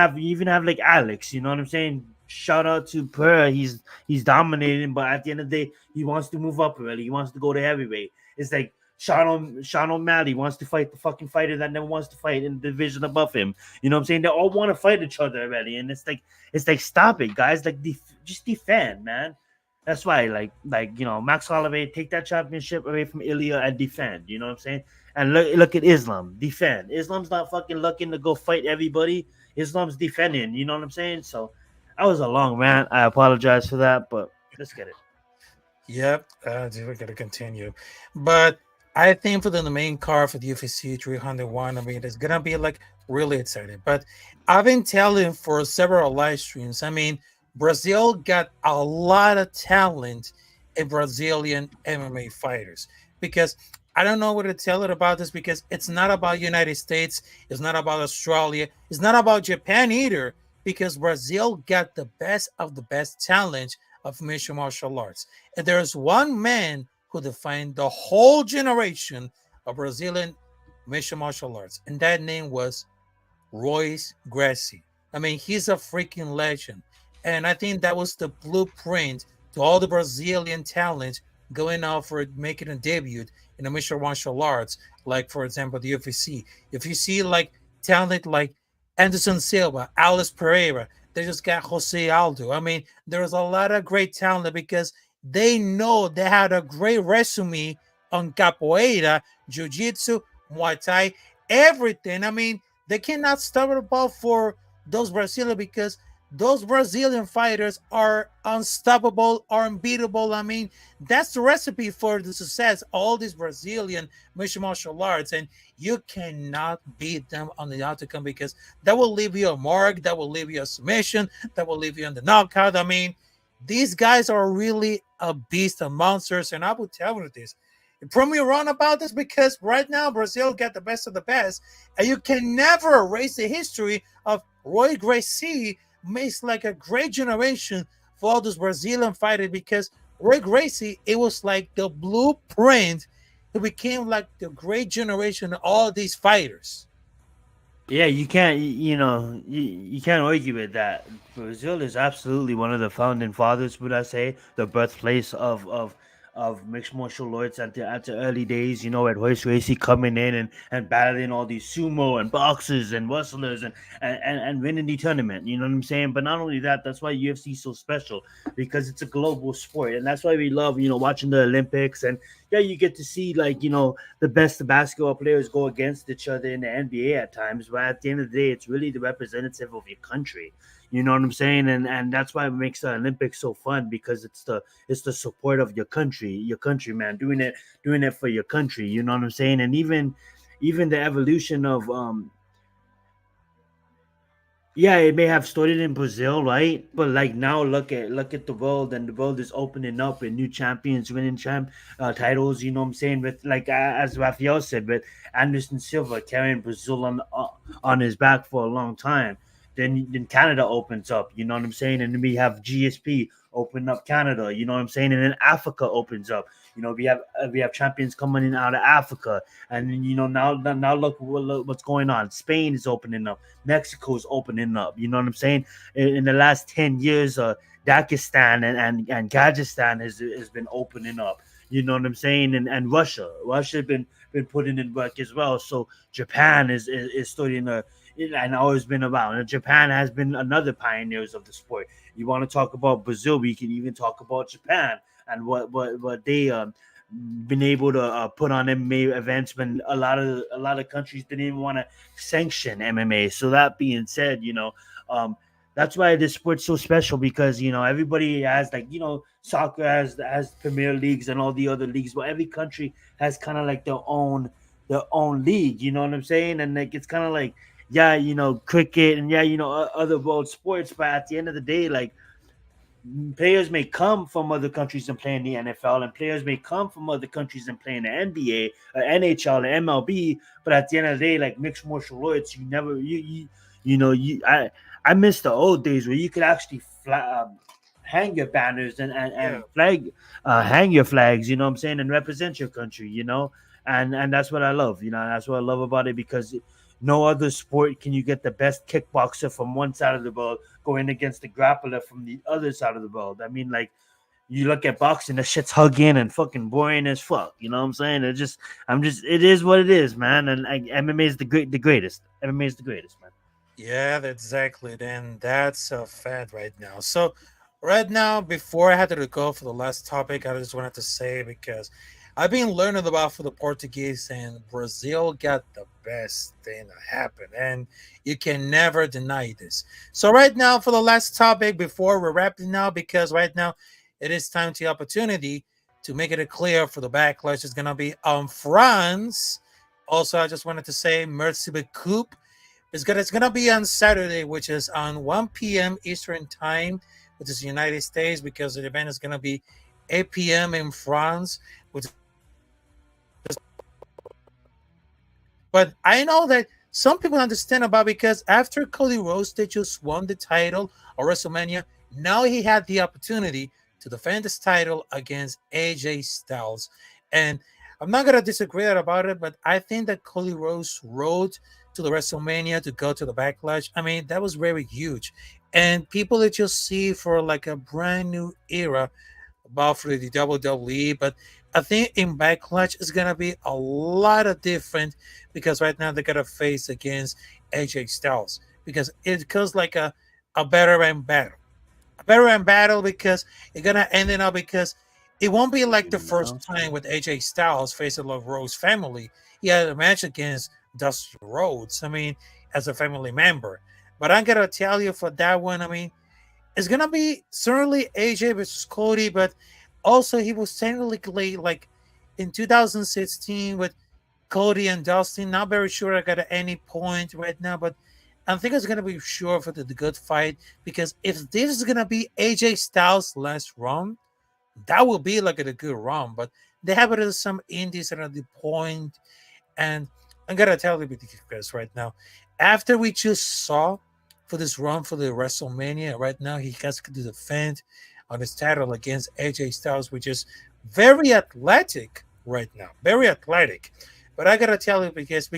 have like Alex. You know what I'm saying? Shout out to Per. He's dominating, but at the end of the day, he wants to move up already. He wants to go to heavyweight. It's like Sean O'Malley wants to fight the fucking fighter that never wants to fight in the division above him. You know what I'm saying? They all want to fight each other already, and it's like stop it, guys. Like just defend, man. That's why, Max Holloway, take that championship away from Ilya and defend. You know what I'm saying? And look at Islam, defend. Islam's not fucking looking to go fight everybody. Islam's defending. You know what I'm saying? So that was a long rant. I apologize for that, but let's get it. Yep, we're gonna continue, but I think for the main card for the UFC 301, I mean, it's gonna be like really exciting. But I've been telling for several live streams. I mean, Brazil got a lot of talent in Brazilian MMA fighters because I don't know what to tell it about this because it's not about United States, it's not about Australia, it's not about Japan either because Brazil got the best of the best talent of mixed martial arts. And there's one man who defined the whole generation of Brazilian mixed martial arts, and that name was Royce Gracie. I mean, he's a freaking legend. And I think that was the blueprint to all the Brazilian talent going out for making a debut in the mixed martial arts, like, for example, the UFC. If you see, like, talent like Anderson Silva, Alice Pereira, they just got Jose Aldo. I mean, there's a lot of great talent because they know they had a great resume on capoeira, jiu-jitsu, Muay Thai, everything. I mean, they cannot stop the ball for those Brazilians because those Brazilian fighters are unstoppable, are unbeatable. I mean, that's the recipe for the success. All these Brazilian mixed martial arts, and you cannot beat them on the outcome because that will leave you a mark, that will leave you a submission, that will leave you on the knockout. I mean, these guys are really a beast of monsters, and I will tell you this. You prove me wrong about this because right now Brazil got the best of the best, and you can never erase the history of Roy Gracie. Makes like a great generation for all those Brazilian fighters because Roy Gracie, it was like the blueprint. It became like the great generation of all these fighters. Yeah, you can't, you can't argue with that. Brazil is absolutely one of the founding fathers, would I say, the birthplace of mixed martial arts at the early days. At Royce Gracie coming in and battling all these sumo and boxers and wrestlers and winning the tournament. You know what I'm saying? But not only that, that's why UFC is so special because it's a global sport, and that's why we love watching the Olympics. And yeah, you get to see the best basketball players go against each other in the NBA at times. But at the end of the day, it's really the representative of your country. You know what I'm saying? And that's why it makes the Olympics so fun because it's the support of your country, man, doing it for your country. You know what I'm saying? And even the evolution of yeah, it may have started in Brazil, right? But now look at the world, and the world is opening up and new champions winning titles. You know what I'm saying? With as Rafael said, with Anderson Silva carrying Brazil on his back for a long time. Then Canada opens up, you know what I'm saying? And then we have GSP open up Canada, you know what I'm saying? And then Africa opens up. We have champions coming in out of Africa, and then now look what's going on. Spain is opening up, Mexico's opening up. You know what I'm saying? In the last 10 years, Dakistan and Kazakhstan has been opening up. You know what I'm saying? And Russia been putting in work as well. So Japan is starting to. And always been around. And Japan has been another pioneers of the sport. You want to talk about Brazil, we can even talk about Japan and what they been able to put on MMA events when a lot of countries didn't even want to sanction MMA. So that being said, that's why this sport's so special, because everybody has, like, soccer has premier leagues and all the other leagues, but every country has kind of like their own league. You know what I'm saying? And like it's kind of like, yeah, cricket, and yeah, other world sports, but at the end of the day, like, players may come from other countries and play in the NFL, and players may come from other countries and play in the NBA, NHL, and MLB. But at the end of the day, like mixed martial arts, you never I miss the old days where you could actually hang your banners and hang your flags. You know what I'm saying, and represent your country. And that's what I love. That's what I love about it, because no other sport can you get the best kickboxer from one side of the world going against the grappler from the other side of the world. I mean, like, you look at boxing, the shit's hugging and fucking boring as fuck. You know what I'm saying? It is what it is, man. And like, MMA is the greatest. MMA is the greatest, man. Yeah, exactly. Then that's a fact right now. So, right now, before I had to go for the last topic, I just wanted to say, because I've been learning about for the Portuguese, and Brazil got the best thing that happened, and you can never deny this. So, right now, for the last topic, before we're wrapping up, because right now it is time to opportunity to make it clear for the backlash is going to be on France. Also, I just wanted to say, merci beaucoup. It's gonna be on Saturday, which is on 1 p.m. Eastern time, which is the United States, because the event is gonna be 8 p.m. in France. But I know that some people understand about, because after Cody Rhodes they just won the title of WrestleMania, now he had the opportunity to defend this title against AJ Styles. And I'm not gonna disagree about it, but I think that Cody Rhodes' road to the WrestleMania to go to the backlash, I mean, that was very huge. And people that just see for like a brand new era about for the WWE. But I think in backlash is gonna be a lot of different, because right now they gotta face against AJ Styles, because it goes like a veteran battle. A veteran battle, because it's gonna end it up, because it won't be like the first time with AJ Styles facing the Rhodes family. He had a match against Dusty Rhodes, I mean, as a family member. But I'm gonna tell you, for that one, I mean, it's gonna be certainly AJ versus Cody, but also he was technically like in 2016 with Cody and Dustin. Not very sure I got at any point right now, but I think it's gonna be sure for the good fight, because if this is gonna be AJ Styles' last run, that will be like a good run. But they have it as some indies at the point, and I'm gonna tell you guys right now, after we just saw for this run for the WrestleMania, right now he has to defend on his title against AJ Styles, which is very athletic right now, very athletic. But I gotta tell you, because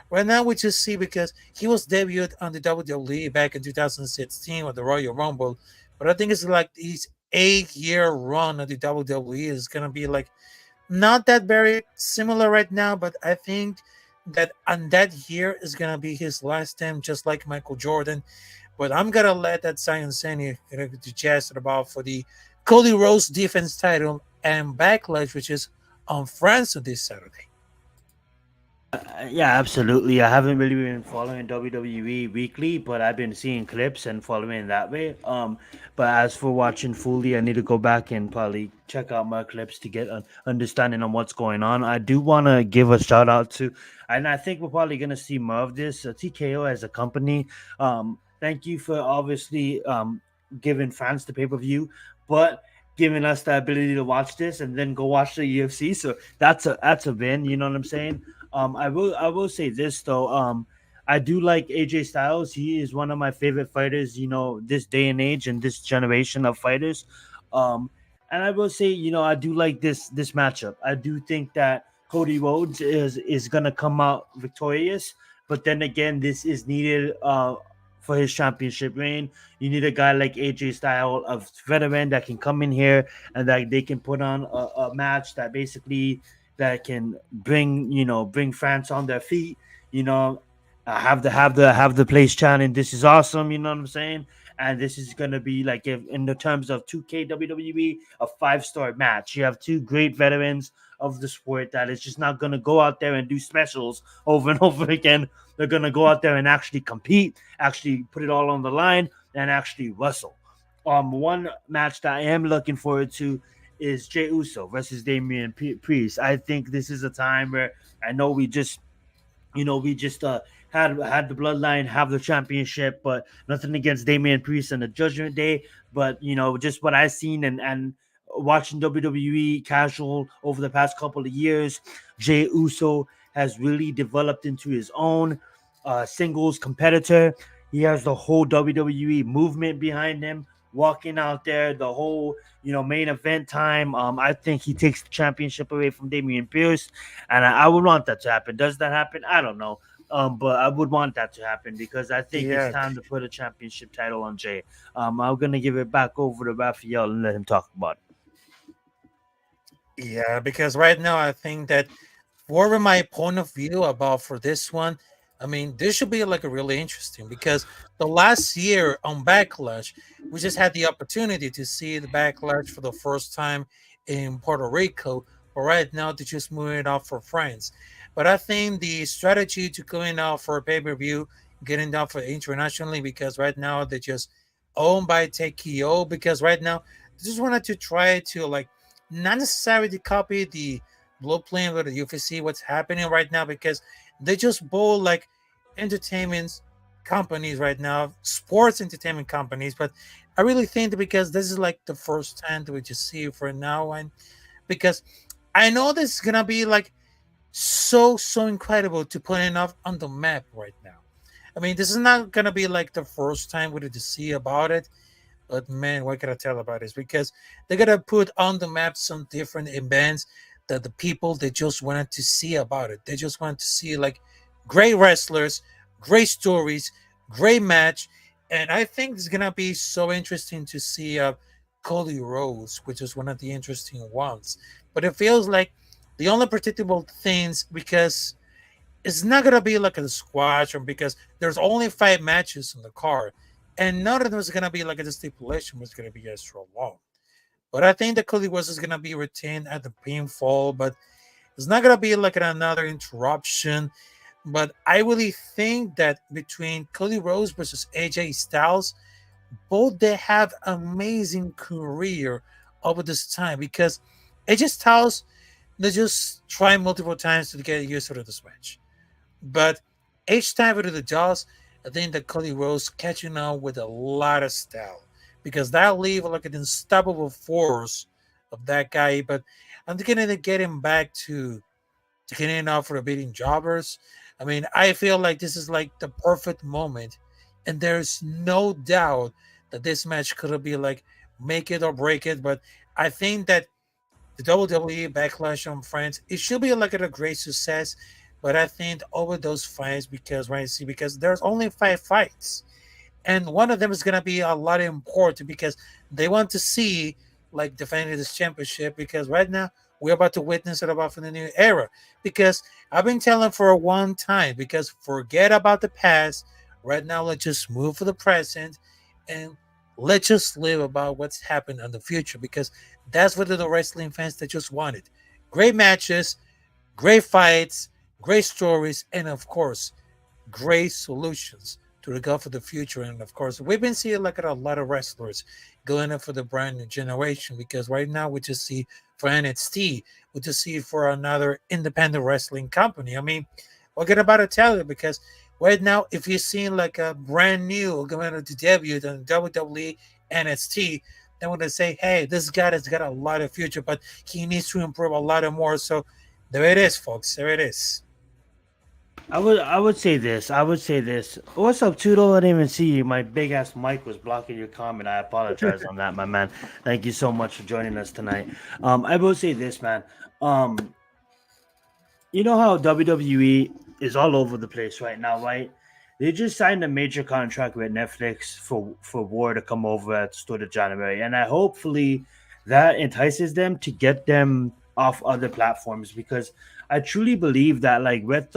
right now we just see, because he was debuted on the WWE back in 2016 with the Royal Rumble, but I think it's like his 8-year run at the WWE is gonna be like not that very similar right now, but I think that on that year is gonna be his last time, just like Michael Jordan. But I'm gonna let that science Sandy digest about for the Cody Rhodes defense title and backlash, which is on France this Saturday. Yeah, absolutely. I haven't really been following WWE weekly, but I've been seeing clips and following that way. But as for watching fully, I need to go back and probably check out my clips to get an understanding on what's going on. I do want to give a shout out to, and I think we're probably gonna see more of this. TKO as a company. Thank you for obviously giving fans the pay per view, but giving us the ability to watch this and then go watch the UFC. So that's a win. You know what I'm saying? I will say this though. I do like AJ Styles. He is one of my favorite fighters, this day and age and this generation of fighters. And I will say, I do like this matchup. I do think that Cody Rhodes is gonna come out victorious, but then again, this is needed for his championship reign. You need a guy like AJ Styles, a veteran that can come in here and that they can put on a match that basically that can bring France on their feet. Have the place chanting, "This is awesome." You know what I'm saying? And this is gonna be like, if in the terms of 2K WWE, a 5-star match. You have two great veterans, of the sport that is just not gonna go out there and do specials over and over again. They're gonna go out there and actually compete, actually put it all on the line, and actually wrestle. One match that I am looking forward to is Jey Uso versus Damian Priest. I think this is a time where I know we just had the bloodline have the championship, but nothing against Damian Priest and the Judgment Day. But just what I've seen and watching WWE casual over the past couple of years, Jey Uso has really developed into his own singles competitor. He has the whole WWE movement behind him, walking out there, the whole main event time. I think he takes the championship away from Damian Pierce, and I would want that to happen. Does that happen? I don't know. But I would want that to happen because I think Yeah. it's time to put a championship title on Jay. I'm gonna give it back over to Raphael and let him talk about it. Yeah, because right now I think that for my point of view about for this one, I mean, this should be like a really interesting because the last year on Backlash, we just had the opportunity to see the Backlash for the first time in Puerto Rico. But right now they're just moving it off for France. But I think the strategy to going out for a pay-per-view, getting down for internationally, because right now they're just owned by TKO, because right now they just wanted to try to like not necessarily to copy the blueprint with the UFC, what's happening right now, because they just both like entertainment companies right now, sports entertainment companies. But I really think that because this is like the first time that we just see it for now, and because I know this is gonna be like so incredible to put it up on the map right now. I mean, this is not gonna be like the first time we did to see about it, but man, what can I tell about this? Because they're gonna put on the map some different events that the people they just wanted to see about it. They just wanted to see like great wrestlers, great stories, great match, and I think it's gonna be so interesting to see Cody Rhodes, which is one of the interesting ones. But it feels like the only predictable things because it's not gonna be like a squash, or because there's only 5 matches on the card, and none of them is gonna be like a stipulation was gonna be extra long. But I think that Cody Rhodes is gonna be retained at the pinfall, but it's not gonna be like another interruption. But I really think that between Cody Rhodes versus AJ Styles, both they have amazing career over this time, because AJ Styles they just try multiple times to get used to this match. But each time we do the jaws, I think that Cody Rhodes catching on with a lot of style, because that leave like an unstoppable force of that guy. But I'm thinking to get him back to getting out for beating jobbers. I mean, I feel like this is like the perfect moment, and there's no doubt that this match could be like make it or break it. But I think that the WWE Backlash on France, it should be like a great success. But I think over those fights, because right, see, because there's only 5 fights, and one of them is gonna be a lot important because they want to see like defending this championship. Because right now we're about to witness it about for the new era. Because I've been telling for a one time, because forget about the past. Right now, let's just move for the present, and let's just live about what's happened in the future. Because that's what the wrestling fans that just wanted: great matches, great fights, great stories, and of course, great solutions to regard for the future. And of course, we've been seeing like a lot of wrestlers going up for the brand new generation, because right now we just see for NXT, we just see for another independent wrestling company. I mean, what can I about to tell you? Because right now, if you're seeing like a brand new going to debut on WWE NXT, then when they say, hey, this guy has got a lot of future, but he needs to improve a lot more. So there it is, folks. There it is. I would say this. I would say this. What's up, Toodle? I didn't even see you. My big ass mic was blocking your comment. I apologize on that, my man. Thank you so much for joining us tonight. I will say this, man. Um, you know how WWE is all over the place right now, right? They just signed a major contract with Netflix for War to come over at the start of January, and I hopefully that entices them to get them off other platforms, because I truly believe that like with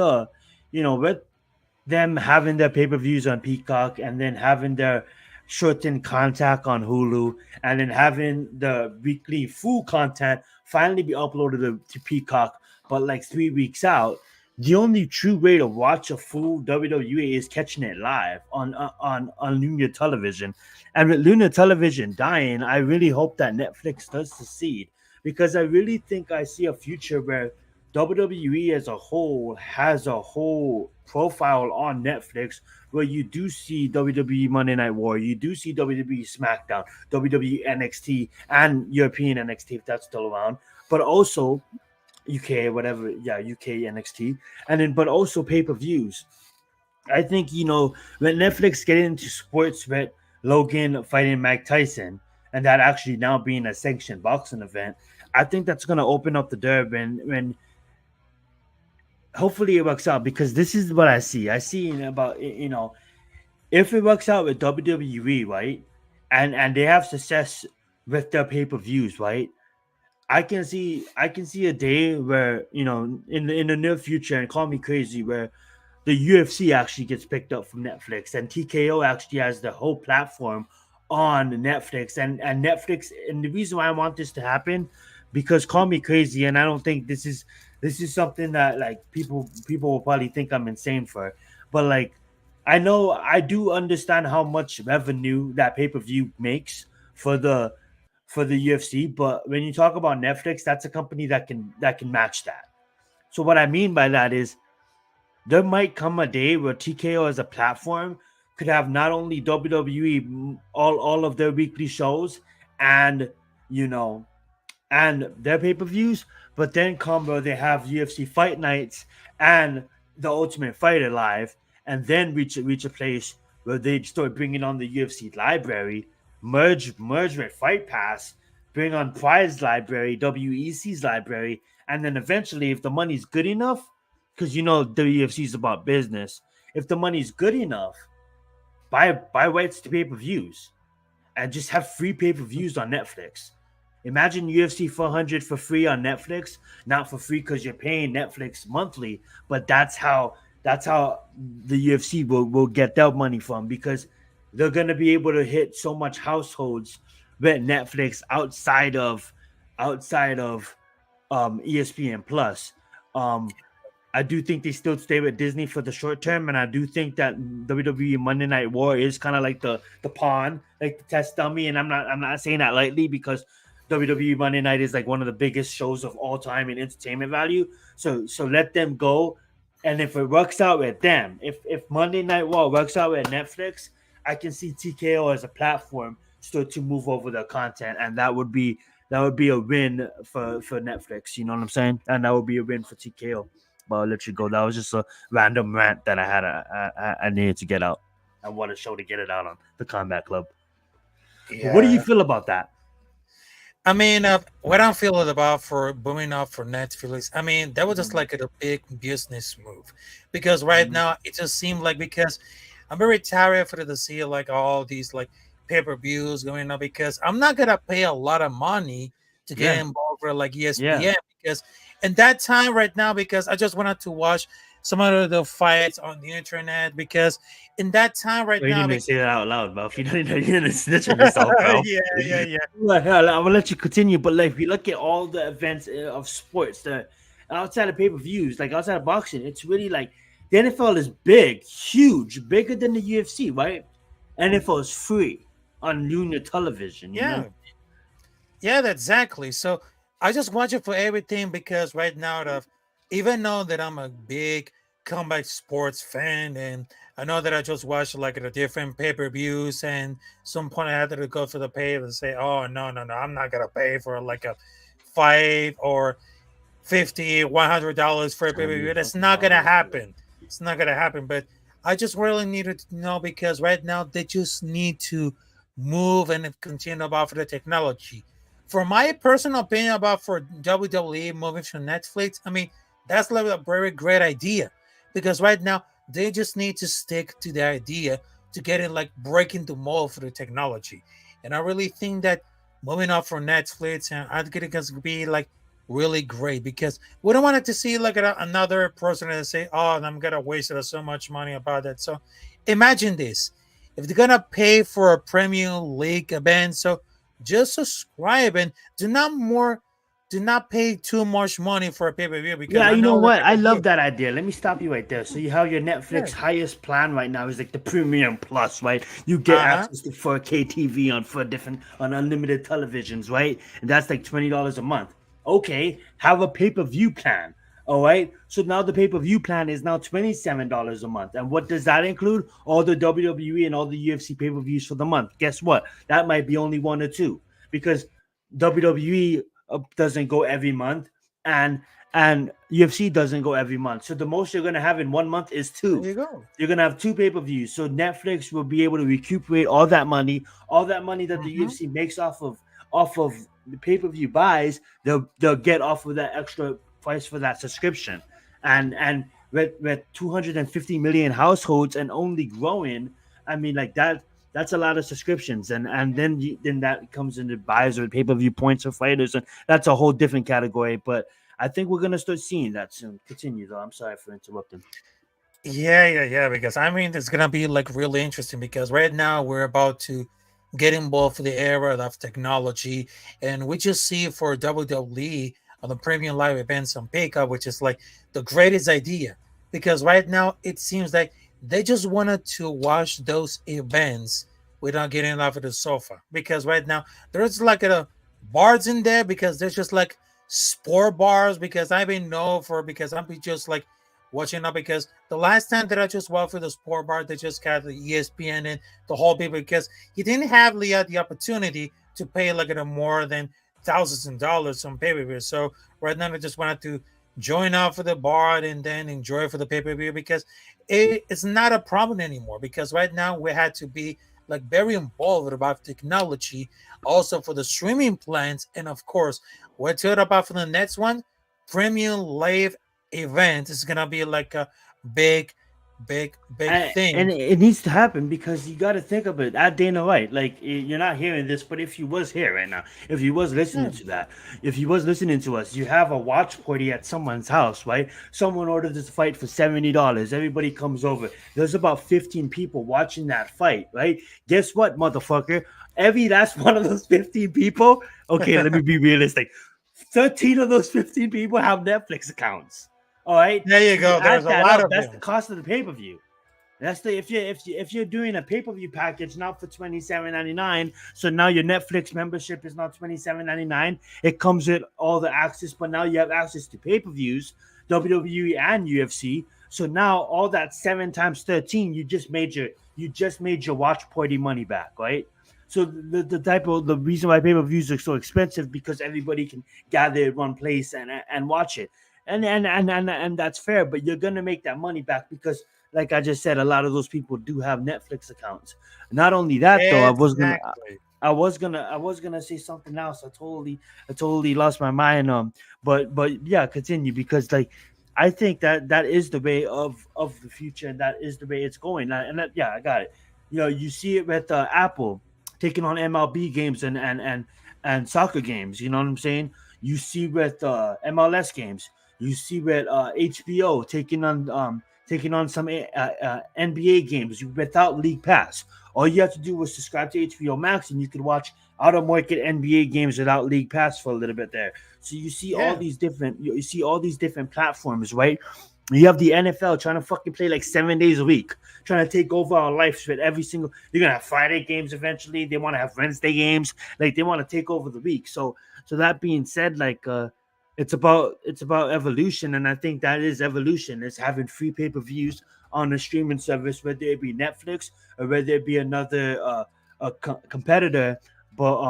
them having their pay-per-views on Peacock and then having their shortened contact on Hulu, and then having the weekly full content finally be uploaded to Peacock, but like 3 weeks out. The only true way to watch a full WWE is catching it live on linear television. And with linear television dying, I really hope that Netflix does succeed, because I really think I see a future where WWE as a whole has a whole profile on Netflix, where you do see WWE Monday Night War, you do see WWE SmackDown, WWE NXT, and European NXT if that's still around, but also UK, whatever, yeah, UK NXT, and then but also pay-per-views. I think, when Netflix get into sports with Logan fighting Mike Tyson, and that actually now being a sanctioned boxing event, I think that's gonna open up the door when hopefully it works out, because this is what I see. I see about, if it works out with WWE, right, and they have success with their pay-per-views, right, I can see a day where, in the near future, and call me crazy, where the UFC actually gets picked up from Netflix, and TKO actually has the whole platform on Netflix, and Netflix. And the reason why I want this to happen, because call me crazy, and I don't think this is something that, like, people will probably think I'm insane for, but like, I know I do understand how much revenue that pay-per-view makes for the UFC, but when you talk about Netflix, that's a company that can match that. So what I mean by that is, there might come a day where TKO as a platform could have not only WWE, all of their weekly shows, and you know and their pay-per-views, but then come where they have UFC fight nights and the Ultimate Fighter live, and then reach a place where they start bringing on the UFC library, merge with Fight Pass, bring on Prize Library, WEC's library, and then eventually, if the money's good enough, because the UFC is about business, if the money's good enough, buy rights to pay-per-views and just have free pay-per-views on Netflix. Imagine UFC 400 for free on Netflix, not for free because you're paying Netflix monthly, but that's how the UFC will get their money from, because they're gonna be able to hit so much households with Netflix outside of ESPN Plus. Um, I do think they still stay with Disney for the short term, and I do think that WWE Monday Night War is kind of like the pawn, like the test dummy. And I'm not saying that lightly, because WWE Monday Night is like one of the biggest shows of all time in entertainment value. So let them go, and if it works out with them, if Monday Night War works out with Netflix, I can see TKO as a platform start to move over their content, and that would be a win for Netflix. You know what I'm saying? And that would be a win for TKO. But I'll let you go. That was just a random rant that I had. I needed to get out. I want a show to get it out on the Combat Club. Yeah. What do you feel about that? I mean, what I'm feeling about for booming up for Netflix, I mean, that was just like a big business move, because right now it just seemed like, because I'm very tired for to see like all these like pay-per-views going on, because I'm not gonna pay a lot of money to get involved with like ESPN, because in that time right now, because I just wanted to watch some of the fights on the internet, because in that time right You now, didn't even say that out loud, bro. If you didn't snitch on yourself, bro. yeah. Well, hell, I'm gonna let you continue, but like, if you look at all the events of sports that outside of pay-per-views, like outside of boxing, it's really like the NFL is big, huge, bigger than the UFC, right? NFL is free on linear television. You know? Yeah, exactly. So I just watch it for everything, because right now, even though that I'm a big combat sports fan, and I know that I just watched like the different pay-per-views, and some point I had to go to the pay and say, oh, no, I'm not gonna pay for like a 5 or 50, $100 for a pay-per-view. That's not gonna happen. It's not gonna happen. But I just really needed to know, because right now they just need to move and continue about for the technology. For my personal opinion about for WWE moving to Netflix, I mean, that's like a very great idea, because right now they just need to stick to the idea to get it like breaking the mold for the technology. And I really think that moving up for Netflix, and I think it's gonna be like really great, because we don't want it to see like another person and say, oh, I'm gonna waste so much money about that. So imagine this. if they're gonna pay for a Premier League event, so just subscribe and do not pay too much money for a pay-per-view because Yeah, I you know know like what? I I could do. love that idea. Let me stop you right there. So you have your Yeah. Netflix highest plan right now is like the Premium Plus, right? You get Uh-huh. access to 4K TV on for different on unlimited televisions, right? And that's like $20 a month. Okay, have a pay-per-view plan. All right. So now the pay-per-view plan is now $27 a month. And what does that include? All the WWE and all the UFC pay-per-views for the month. Guess what? That might be only one or two because WWE doesn't go every month. And UFC doesn't go every month. So the most you're gonna have in 1 month is There two. you go. You're gonna have two pay-per-views. So Netflix will be able to recuperate all that money that the Mm-hmm. UFC makes off of the pay-per-view buys, they'll get off of that extra price for that subscription. And with 250 million households and only growing, I mean like that's a lot of subscriptions, and then that comes into buys or pay-per-view points for fighters, and that's a whole different category. But I think we're gonna start seeing that soon. Continue though. I'm sorry for interrupting. Yeah. Because I mean, it's gonna be like really interesting because right now we're about to get involved in the era of technology, and we just see for WWE on the premium live events on Paycard, which is like the greatest idea because right now it seems like they just wanted to watch those events without getting off of the sofa because right now there's like a bars in there because there's just like sport bars because I've been known for because I'm just like watching up because the last time that I just walked through the sport bar, they just got the ESPN and the whole people because he didn't have the opportunity to pay like a more than thousands of dollars on pay per view. So right now, I just wanted to join up for the bar and then enjoy for the pay per view because it's not a problem anymore. Because right now we had to be like very involved about technology, also for the streaming plans, and of course, we're talking about for the next one, premium live event is gonna be like a big, big And thing. it needs to happen because you got to think of it at Dana White. Like you're not hearing this, but if you was here right now, if you was listening Yeah, to that, if you was listening to us, you have a watch party at someone's house, right? Someone ordered this fight for $70. Everybody comes over. There's about 15 people watching that fight, right? Guess what, motherfucker? Every last one of those 15 people. Okay, let me be realistic. 13 of those 15 people have Netflix accounts. All right. there you So you go. There's add a that lot up. of That's the them. cost of the pay per view. That's the if you're doing a pay per view package not for $27.99, so now your Netflix membership is not $27.99. It comes with all the access, but now you have access to pay per views, WWE and UFC. So now all that 7 times 13, you just made your watch party money back, right? So the reason why pay per views are so expensive because everybody can gather in one place and watch it, and that's fair. But you're gonna make that money back because like I just said, a lot of those people do have Netflix accounts. Not only that, though, Exactly. I was gonna say something else. I totally lost my mind. But yeah, continue because like I think that is the way of the future, and that is the way it's going. Yeah, I got it. You know, you see it with Apple taking on MLB games and soccer games. You know what I'm saying? You see with MLS games. You see with HBO taking on some NBA games without League Pass. All you have to do was subscribe to HBO Max, and you could watch out of market NBA games without League Pass for a little bit there. So Yeah. you see all these different platforms, right? You have the NFL trying to fucking play like 7 days a week, trying to take over our lives with every single. You're gonna have Friday games eventually. They want to have Wednesday games. Like they want to take over the week. So that being said, like it's about evolution, and I think that is evolution. Is having free pay per views on a streaming service, whether it be Netflix or whether it be another competitor. But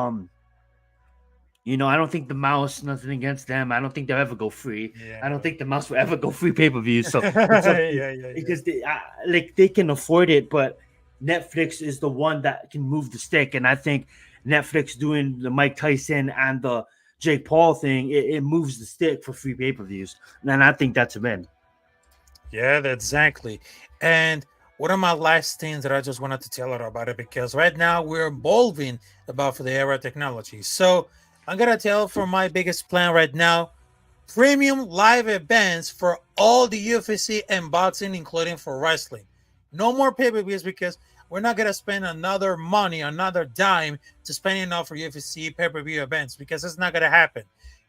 I don't think the mouse. Nothing against them. I don't think they'll ever go free. I don't Yeah. think the mouse will ever go free pay per views. So it's up to Yeah. because they can afford it, but Netflix is the one that can move the stick, and I think Netflix doing the Mike Tyson and the Jake Paul thing, it moves the stick for free pay per views, and I think that's a win. Yeah, exactly. And one of my last things that I just wanted to tell her about it because right now we're evolving about for the era of technology. So I'm gonna tell for my biggest plan right now, premium live events for all the UFC and boxing, including for wrestling. No more pay-per-views because we're not gonna spend another money, another dime to spend enough for UFC pay-per-view events because it's not gonna happen.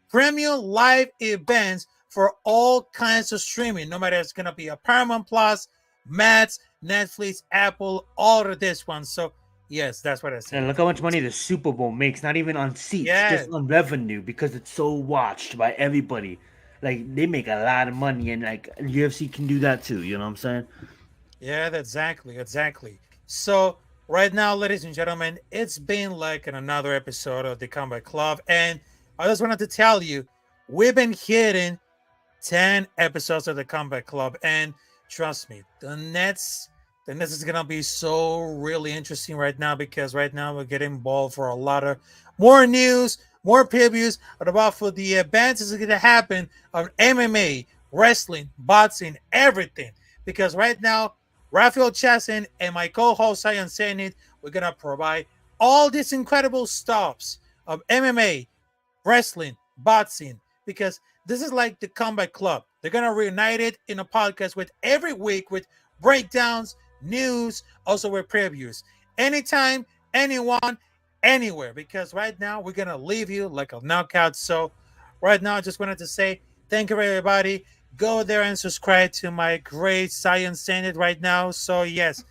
Premium live events for all kinds of streaming, no matter it's gonna be a Paramount Plus, Max, Netflix, Apple, all of this one. So yes, that's what I said. And look how much money the Super Bowl makes, not even on seats, Yeah. just on revenue, because it's so watched by everybody. Like, they make a lot of money, and like UFC can do that too. You know what I'm saying? Yeah, exactly. So right now, ladies and gentlemen, it's been like another episode of the Combat Club, and I just wanted to tell you, we've been hitting 10 episodes of the Combat Club, and trust me, the next is gonna be so really interesting right now because right now we're getting involved for a lot of more news, more previews about for the events is gonna happen of MMA, wrestling, boxing, everything. Because right now, Rafael Chacín and my co-host Sion Zenith, we're gonna provide all these incredible stops of MMA, wrestling, boxing, because this is like the Combat Club. They're gonna reunite it in a podcast with every week with breakdowns, news, also with previews. Anytime, anyone, anywhere. Because right now we're gonna leave you like a knockout. So right now I just wanted to say thank you everybody. Go there and subscribe to my great Science Standard right now. So yes,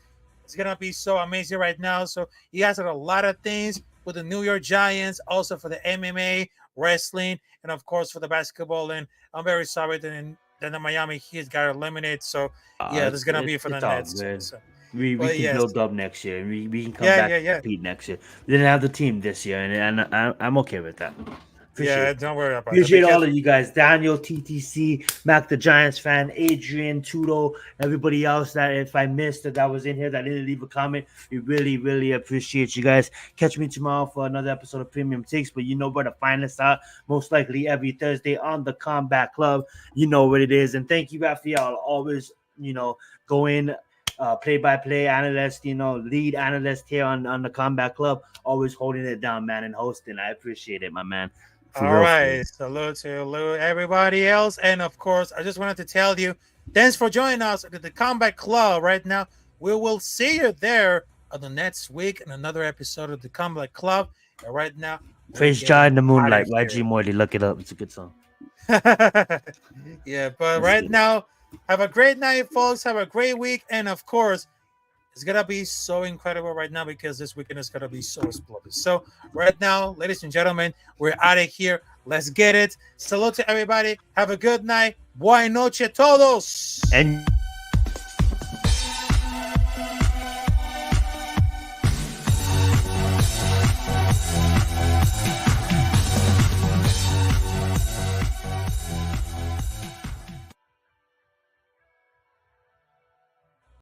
it's gonna be so amazing right now. So you guys have a lot of things with the New York Giants, also for the MMA, wrestling, and of course for the basketball. And I'm very sorry that the Miami Heat got eliminated. So yeah, there's gonna be for the Nets. So, We can yes. build up next year, and we can come back and compete next year. We didn't have the team this year, and I'm okay with that. Don't worry about it. Appreciate all of you guys. Daniel, TTC, Mac the Giants fan, Adrian, Tudo, everybody else that if I missed that was in here that didn't leave a comment, we really, really appreciate you guys. Catch me tomorrow for another episode of Premium Takes, but you know where to find us out. Most likely every Thursday on the Combat Club. You know what it is. And thank you, Rafael. Always, go in, play-by-play analyst, lead analyst here on the Combat Club. Always holding it down, man, and hosting. I appreciate it, my man. All right. Salute to everybody else. And of course, I just wanted to tell you, thanks for joining us at the Combat Club right now. We will see you there on the next week in another episode of the Combat Club. And right now, Praise Jah in the Moonlight, YG Morty. Look it up. It's a good song. Yeah, but right now, have a great night, folks. Have a great week. And of course, it's going to be so incredible right now because this weekend is going to be so explosive. So right now, ladies and gentlemen, we're out of here. Let's get it. Salute to everybody. Have a good night. Buenas noches todos. And